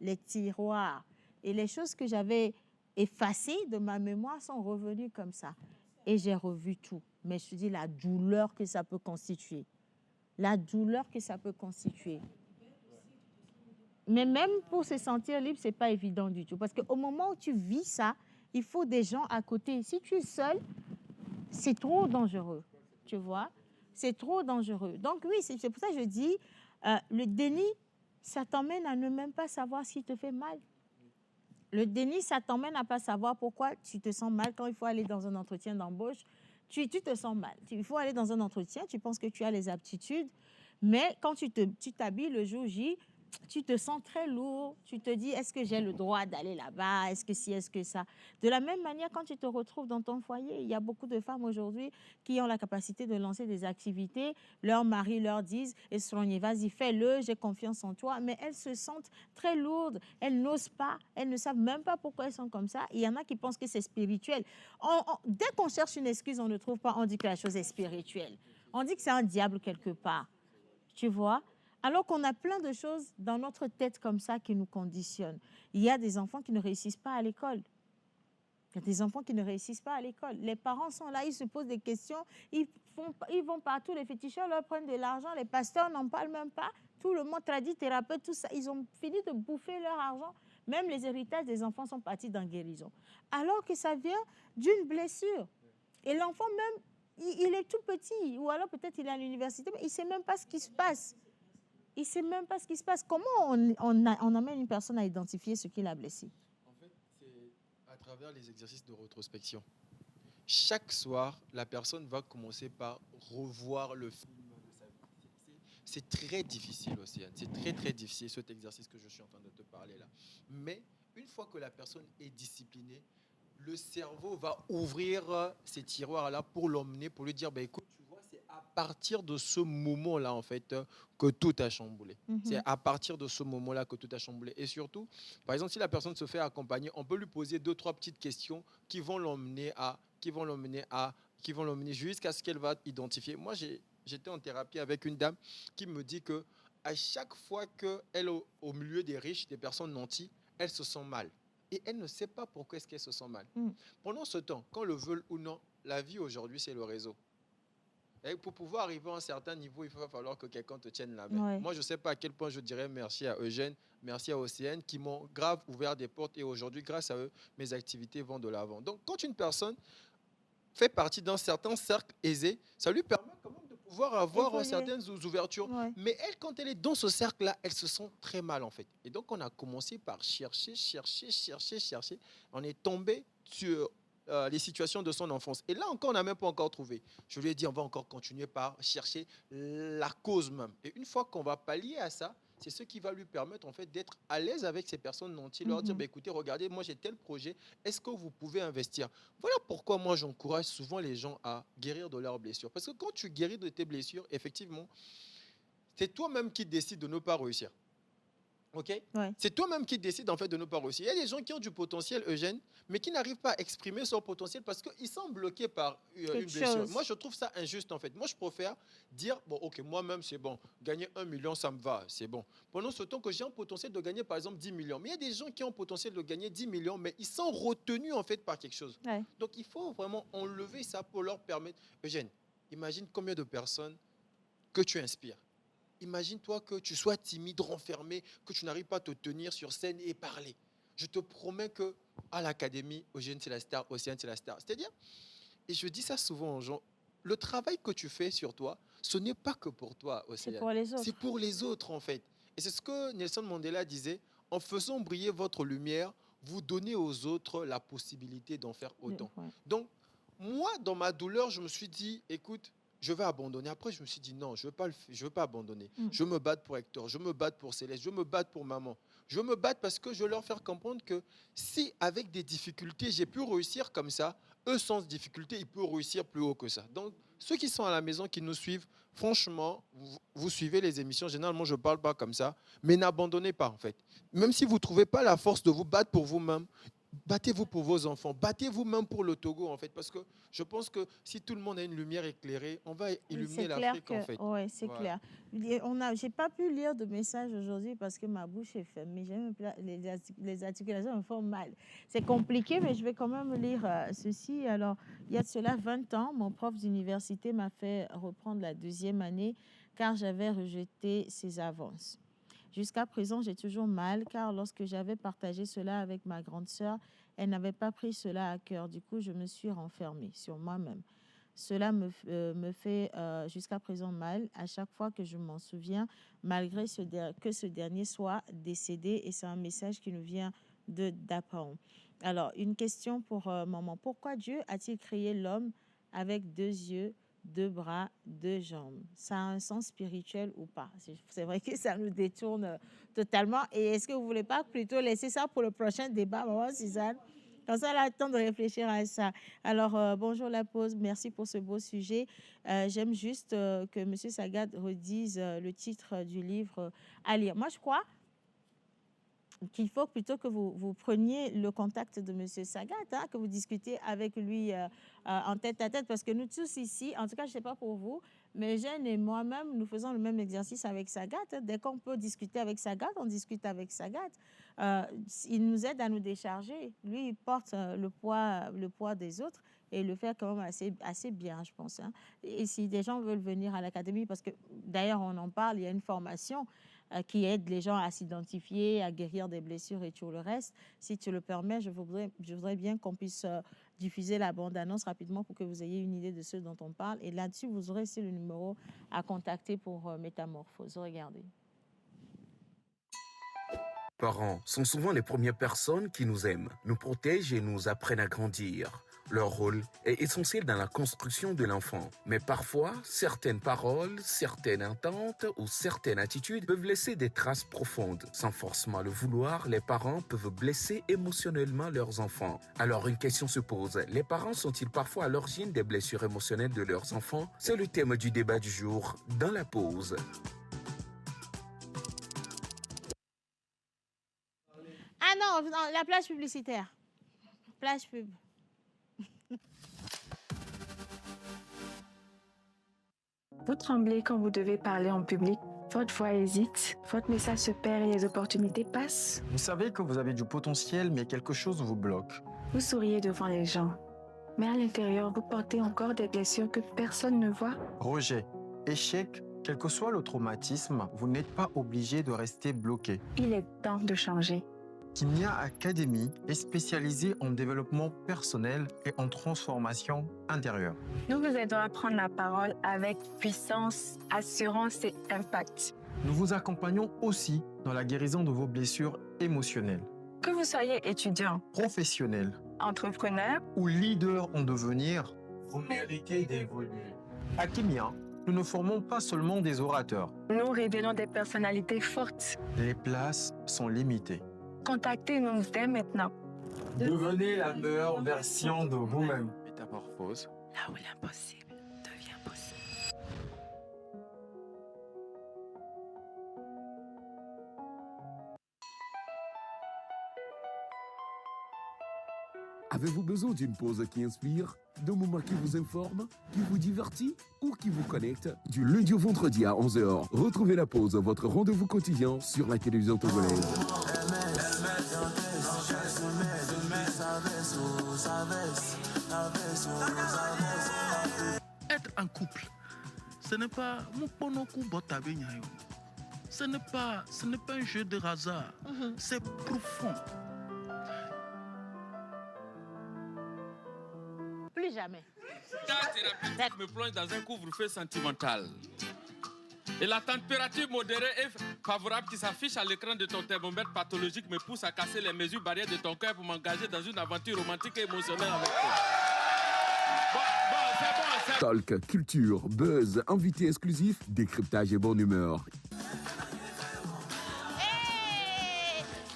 les tiroirs. Et les choses que j'avais effacées de ma mémoire sont revenues comme ça. Et j'ai revu tout. Mais je me suis dit, la douleur que ça peut constituer. La douleur que ça peut constituer. Mais même pour se sentir libre, ce n'est pas évident du tout. Parce qu'au moment où tu vis ça, il faut des gens à côté. Si tu es seul, c'est trop dangereux. Tu vois? C'est trop dangereux. Donc oui, c'est pour ça que je dis, le déni, ça t'emmène à ne même pas savoir ce qui te fait mal. Le déni, ça t'emmène à ne pas savoir pourquoi tu te sens mal quand il faut aller dans un entretien d'embauche. Tu te sens mal. Il faut aller dans un entretien, tu penses que tu as les aptitudes, mais quand tu t'habilles le jour J, tu te sens très lourd. Tu te dis, est-ce que j'ai le droit d'aller là-bas? Est-ce que si, est-ce que ça? De la même manière, quand tu te retrouves dans ton foyer, il y a beaucoup de femmes aujourd'hui qui ont la capacité de lancer des activités. Leurs maris leur disent, vas-y, fais-le, j'ai confiance en toi. Mais elles se sentent très lourdes. Elles n'osent pas. Elles ne savent même pas pourquoi elles sont comme ça. Il y en a qui pensent que c'est spirituel. Dès qu'on cherche une excuse, on ne trouve pas. On dit que la chose est spirituelle. On dit que c'est un diable quelque part. Tu vois? Alors qu'on a plein de choses dans notre tête comme ça qui nous conditionnent. Il y a des enfants qui ne réussissent pas à l'école. Il y a des enfants qui ne réussissent pas à l'école. Les parents sont là, ils se posent des questions, ils vont partout, les féticheurs leur prennent de l'argent, les pasteurs n'en parlent même pas. Tout le monde, tradit, thérapeute, tout ça, ils ont fini de bouffer leur argent. Même les héritages des enfants sont partis dans guérison. Alors que ça vient d'une blessure. Et l'enfant même, il est tout petit, ou alors peut-être il est à l'université, mais il ne sait même pas ce qui se passe. Il ne sait même pas ce qui se passe. Comment on amène une personne à identifier ce qui l'a blessé? En fait, c'est à travers les exercices de rétrospection. Chaque soir, la personne va commencer par revoir le film de sa vie. C'est très difficile, Océane. C'est très, très difficile, cet exercice que je suis en train de te parler là. Mais une fois que la personne est disciplinée, le cerveau va ouvrir ces tiroirs-là pour l'emmener, pour lui dire, bah, écoute, tu vois, c'est à partir de ce moment-là, en fait, que tout a chamboulé. C'est à partir de ce moment-là que tout a chamboulé. Et surtout, par exemple, si la personne se fait accompagner, on peut lui poser 2-3 petites questions qui vont l'emmener jusqu'à ce qu'elle va identifier. Moi, j'étais en thérapie avec une dame qui me dit que à chaque fois qu'elle est au milieu des riches, des personnes nanties, elle se sent mal. Et elle ne sait pas pourquoi est-ce qu'elle se sent mal. Pendant ce temps, qu'on le veuille ou non, la vie aujourd'hui, c'est le réseau. Et pour pouvoir arriver à un certain niveau, il va falloir que quelqu'un te tienne la main. Ouais. Moi, je ne sais pas à quel point je dirais merci à Eugène, merci à Océane, qui m'ont grave ouvert des portes. Et aujourd'hui, grâce à eux, mes activités vont de l'avant. Donc, quand une personne fait partie d'un certain cercle aisé, ça lui permet quand même de pouvoir avoir Évoluer. certaines ouvertures. Ouais. Mais elle, quand elle est dans ce cercle-là, elle se sent très mal en fait. Et donc, on a commencé par chercher. On est tombé sur les situations de son enfance. Et là encore, on n'a même pas encore trouvé. Je lui ai dit, on va encore continuer par chercher la cause même. Et une fois qu'on va pallier à ça, c'est ce qui va lui permettre en fait d'être à l'aise avec ces personnes nanties, leur dire, bah, écoutez, regardez, moi j'ai tel projet, est-ce que vous pouvez investir? Voilà pourquoi moi j'encourage souvent les gens à guérir de leurs blessures. Parce que quand tu guéris de tes blessures, effectivement, c'est toi-même qui décides de ne pas réussir. Ok? Ouais. C'est toi-même qui décides en fait de ne pas réussir. Il y a des gens qui ont du potentiel, Eugène, mais qui n'arrivent pas à exprimer son potentiel parce qu'ils sont bloqués par une Quelque blessure. chose. Moi, je trouve ça injuste en fait. Moi, je préfère dire, bon, ok, moi-même, c'est bon. Gagner 1 million, ça me va, c'est bon. Pendant ce temps que j'ai un potentiel de gagner, par exemple, 10 millions. Mais il y a des gens qui ont un potentiel de gagner 10 millions, mais ils sont retenus en fait par quelque chose. Ouais. Donc, il faut vraiment enlever ça pour leur permettre. Eugène, imagine combien de personnes que tu inspires. Imagine-toi que tu sois timide, renfermé, que tu n'arrives pas à te tenir sur scène et parler. Je te promets que à l'académie, Eugène c'est la star, Océane c'est la star. C'est-à-dire, et je dis ça souvent aux gens, le travail que tu fais sur toi, ce n'est pas que pour toi, C'est Océane. pour les autres. C'est pour les autres en fait. Et c'est ce que Nelson Mandela disait, en faisant briller votre lumière, vous donnez aux autres la possibilité d'en faire autant. Ouais. Donc, moi, dans ma douleur, je me suis dit, écoute, je vais abandonner. Après, je me suis dit, non, je ne veux pas abandonner. Je me bats pour Hector, je me bats pour Céleste, je me bats pour maman. Je me bats parce que je veux leur faire comprendre que si, avec des difficultés, j'ai pu réussir comme ça, eux, sans difficulté, ils peuvent réussir plus haut que ça. Donc, ceux qui sont à la maison, qui nous suivent, franchement, vous suivez les émissions. Généralement, je ne parle pas comme ça, mais n'abandonnez pas, en fait. Même si vous ne trouvez pas la force de vous battre pour vous-même, battez-vous pour vos enfants, battez-vous même pour le Togo, en fait, parce que je pense que si tout le monde a une lumière éclairée, on va illuminer l'Afrique, en fait. Oui, c'est Voilà. clair. J'ai pas pu lire de message aujourd'hui parce que ma bouche est fermée. Les articulations me font mal. C'est compliqué, mais je vais quand même lire ceci. Alors, il y a de cela 20 ans, mon prof d'université m'a fait reprendre la 2e année car j'avais rejeté ses avances. Jusqu'à présent, j'ai toujours mal car lorsque j'avais partagé cela avec ma grande sœur, elle n'avait pas pris cela à cœur. Du coup, je me suis renfermée sur moi-même. Cela me fait jusqu'à présent mal à chaque fois que je m'en souviens, malgré que ce dernier soit décédé. Et c'est un message qui nous vient d'Apaon. Alors, une question pour maman. Pourquoi Dieu a-t-il créé l'homme avec 2 yeux, 2 bras, 2 jambes? Ça a un sens spirituel ou pas? C'est vrai que ça nous détourne totalement. Et est-ce que vous ne voulez pas plutôt laisser ça pour le prochain débat, maman Suzanne? Comme ça, elle a le temps de réfléchir à ça. Alors, bonjour la pause. Merci pour ce beau sujet. J'aime juste que M. Sagat redise le titre du livre à lire. Moi, je crois qu'il faut plutôt que vous preniez le contact de M. Sagat, hein, que vous discutez avec lui en tête à tête, parce que nous tous ici, en tout cas, je ne sais pas pour vous, mais Jeanne et moi-même, nous faisons le même exercice avec Sagat. Dès qu'on peut discuter avec Sagat, on discute avec Sagat. Il nous aide à nous décharger. Lui, il porte le poids des autres et il le fait quand même assez bien, je pense. Hein. Et si des gens veulent venir à l'académie, parce que d'ailleurs, on en parle, il y a une formation qui aide les gens à s'identifier, à guérir des blessures et tout le reste. Si tu le permets, je voudrais bien qu'on puisse diffuser la bande-annonce rapidement pour que vous ayez une idée de ce dont on parle. Et là-dessus, vous aurez aussi le numéro à contacter pour Métamorphose. Regardez. Parents sont souvent les premières personnes qui nous aiment, nous protègent et nous apprennent à grandir. Leur rôle est essentiel dans la construction de l'enfant. Mais parfois, certaines paroles, certaines attentes ou certaines attitudes peuvent laisser des traces profondes. Sans forcément le vouloir, les parents peuvent blesser émotionnellement leurs enfants. Alors une question se pose, les parents sont-ils parfois à l'origine des blessures émotionnelles de leurs enfants? C'est le thème du débat du jour dans la pause. Ah non, non, la plage publicitaire. Plage pub. Vous tremblez quand vous devez parler en public. Votre voix hésite, votre message se perd et les opportunités passent. Vous savez que vous avez du potentiel, mais quelque chose vous bloque. Vous souriez devant les gens, mais à l'intérieur, vous portez encore des blessures que personne ne voit. Rejet, échec, quel que soit le traumatisme, vous n'êtes pas obligé de rester bloqué. Il est temps de changer. Kimia Academy est spécialisée en développement personnel et en transformation intérieure. Nous vous aidons à prendre la parole avec puissance, assurance et impact. Nous vous accompagnons aussi dans la guérison de vos blessures émotionnelles. Que vous soyez étudiant, Professionnelles entrepreneur, ou leader en devenir, vous méritez d'évoluer. À Kimia, nous ne formons pas seulement des orateurs. nous révélons des personnalités fortes. Les places sont limitées. Contactez-nous dès maintenant. Devenez la meilleure version de vous-même. Métamorphose. Là où l'impossible devient possible. Avez-vous besoin d'une pause qui inspire, d'un moment qui vous informe, qui vous divertit ou qui vous connecte? Du lundi au vendredi à 11h, retrouvez la pause, votre rendez-vous quotidien sur la télévision togolaise. Être en couple, ce n'est pas ce n'est pas un jeu de hasard, c'est profond. Plus jamais. Ta thérapie me plonge dans un couvre-feu sentimental. Et la température modérée et favorable qui s'affiche à l'écran de ton thermomètre pathologique me pousse à casser les mesures barrières de ton cœur pour m'engager dans une aventure romantique et émotionnelle avec toi. C'est bon. Talk, culture, buzz, invité exclusif, décryptage et bonne humeur.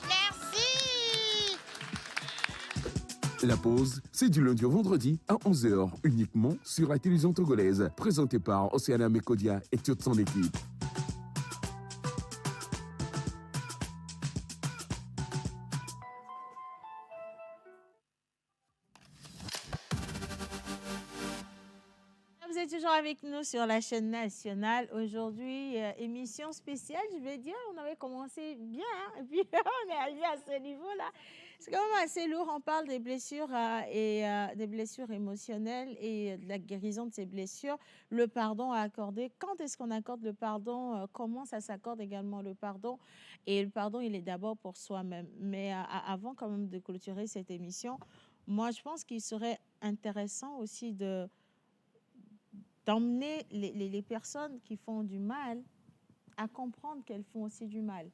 Merci. La pause, c'est du lundi au vendredi à 11h, uniquement sur la télévision togolaise, présentée par Océana Mekodia et toute son équipe. Vous êtes toujours avec nous sur la chaîne nationale. Aujourd'hui, émission spéciale, je vais dire. On avait commencé bien, hein, et puis on est arrivé à ce niveau-là. C'est quand même assez lourd. On parle des blessures des blessures émotionnelles et de la guérison de ces blessures. Le pardon à accorder. Quand est-ce qu'on accorde le pardon? Comment ça s'accorde également le pardon? Et le pardon, il est d'abord pour soi-même. Mais avant quand même de clôturer cette émission, moi, je pense qu'il serait intéressant aussi d'emmener les personnes qui font du mal à comprendre qu'elles font aussi du mal.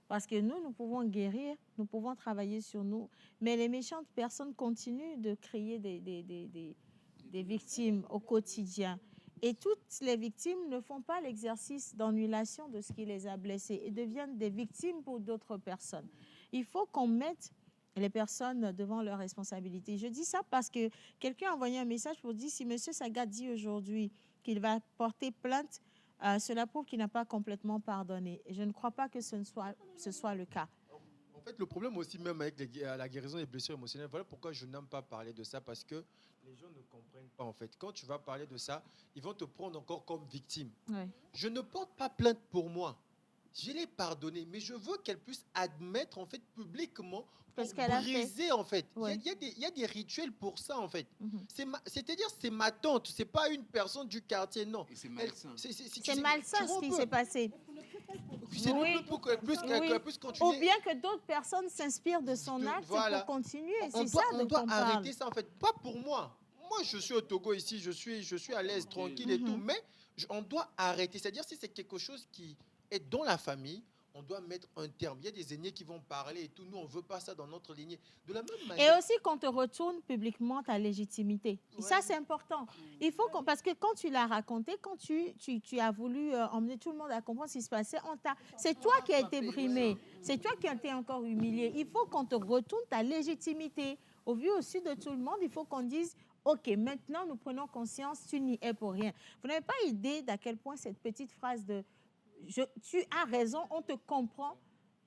Parce que nous pouvons guérir, nous pouvons travailler sur nous, mais les méchantes personnes continuent de créer des victimes au quotidien. Et toutes les victimes ne font pas l'exercice d'annulation de ce qui les a blessés et deviennent des victimes pour d'autres personnes. Il faut qu'on mette les personnes devant leurs responsabilités. Je dis ça parce que quelqu'un a envoyé un message pour dire si M. Saga dit aujourd'hui qu'il va porter plainte, cela prouve qu'il n'a pas complètement pardonné. Et je ne crois pas que ce soit le cas. En fait, le problème aussi même avec la guérison des blessures émotionnelles, voilà pourquoi je n'aime pas parler de ça, parce que les gens ne comprennent pas en fait. Quand tu vas parler de ça, ils vont te prendre encore comme victime. Oui. Je ne porte pas plainte pour moi. Je l'ai pardonné, mais je veux qu'elle puisse admettre en fait publiquement pour briser en fait. Oui. Il y a des rituels pour ça en fait. C'est-à-dire c'est ma tante, c'est pas une personne du quartier, non. C'est malsain. C'est malsain ce qui s'est passé. C'est pour qu'elle puisse continuer. Ou bien que d'autres personnes s'inspirent de son acte pour continuer. On doit arrêter ça en fait. Pas pour moi. Moi, je suis au Togo ici, je suis à l'aise, tranquille et tout, mais on doit arrêter. C'est-à-dire si c'est quelque chose qui est dans la famille, on doit mettre un terme. Il y a des aînés qui vont parler et tout. Nous, on ne veut pas ça dans notre lignée. De la même manière. Et aussi qu'on te retourne publiquement ta légitimité. Et ça, c'est important. Il faut parce que quand tu l'as raconté, quand tu as voulu emmener tout le monde à comprendre ce qui se passait, c'est toi qui as été brimé. C'est toi qui as été encore humilié. Il faut qu'on te retourne ta légitimité. Au vu aussi de tout le monde, il faut qu'on dise OK, maintenant, nous prenons conscience, tu n'y es pour rien. Vous n'avez pas idée d'à quel point cette petite phrase de tu as raison, on te comprend,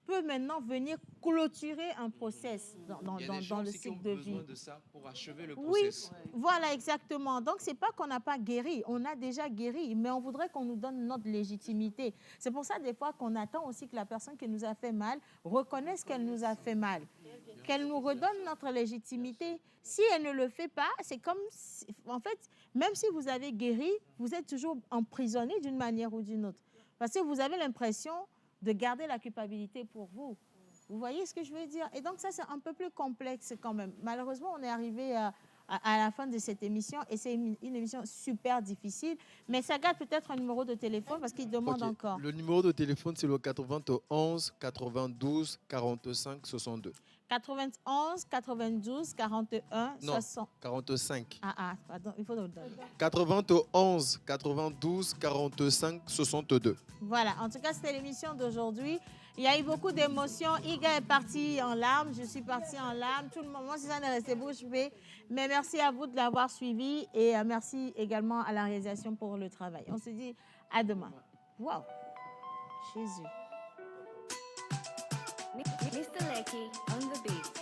peut maintenant venir clôturer un process dans le cycle de vie. besoin de ça pour achever le Oui, process. voilà, exactement. Donc, ce n'est pas qu'on n'a pas guéri, on a déjà guéri, mais on voudrait qu'on nous donne notre légitimité. C'est pour ça, des fois, qu'on attend aussi que la personne qui nous a fait mal reconnaisse qu'elle nous a fait mal, qu'elle nous redonne notre légitimité. Si elle ne le fait pas, c'est comme, en fait, même si vous avez guéri, vous êtes toujours emprisonné d'une manière ou d'une autre. Parce que vous avez l'impression de garder la culpabilité pour vous. Vous voyez ce que je veux dire? Et donc ça, c'est un peu plus complexe quand même. Malheureusement, on est arrivé à la fin de cette émission et c'est une émission super difficile. Mais ça garde peut-être un numéro de téléphone parce qu'il demande encore. Le numéro de téléphone, c'est le 91 92 45 62. 91 92 41 Non, 60. 45. Pardon, il faut le donner. 91 92 45 62. Voilà, en tout cas, c'était l'émission d'aujourd'hui. Il y a eu beaucoup d'émotions. Iga est parti en larmes, je suis partie en larmes. Tout le monde, moi, Suzanne est restée bouche bée. Mais merci à vous de l'avoir suivi et merci également à la réalisation pour le travail. On se dit à demain. Wow, Jésus. Mr. Lecky on the beat.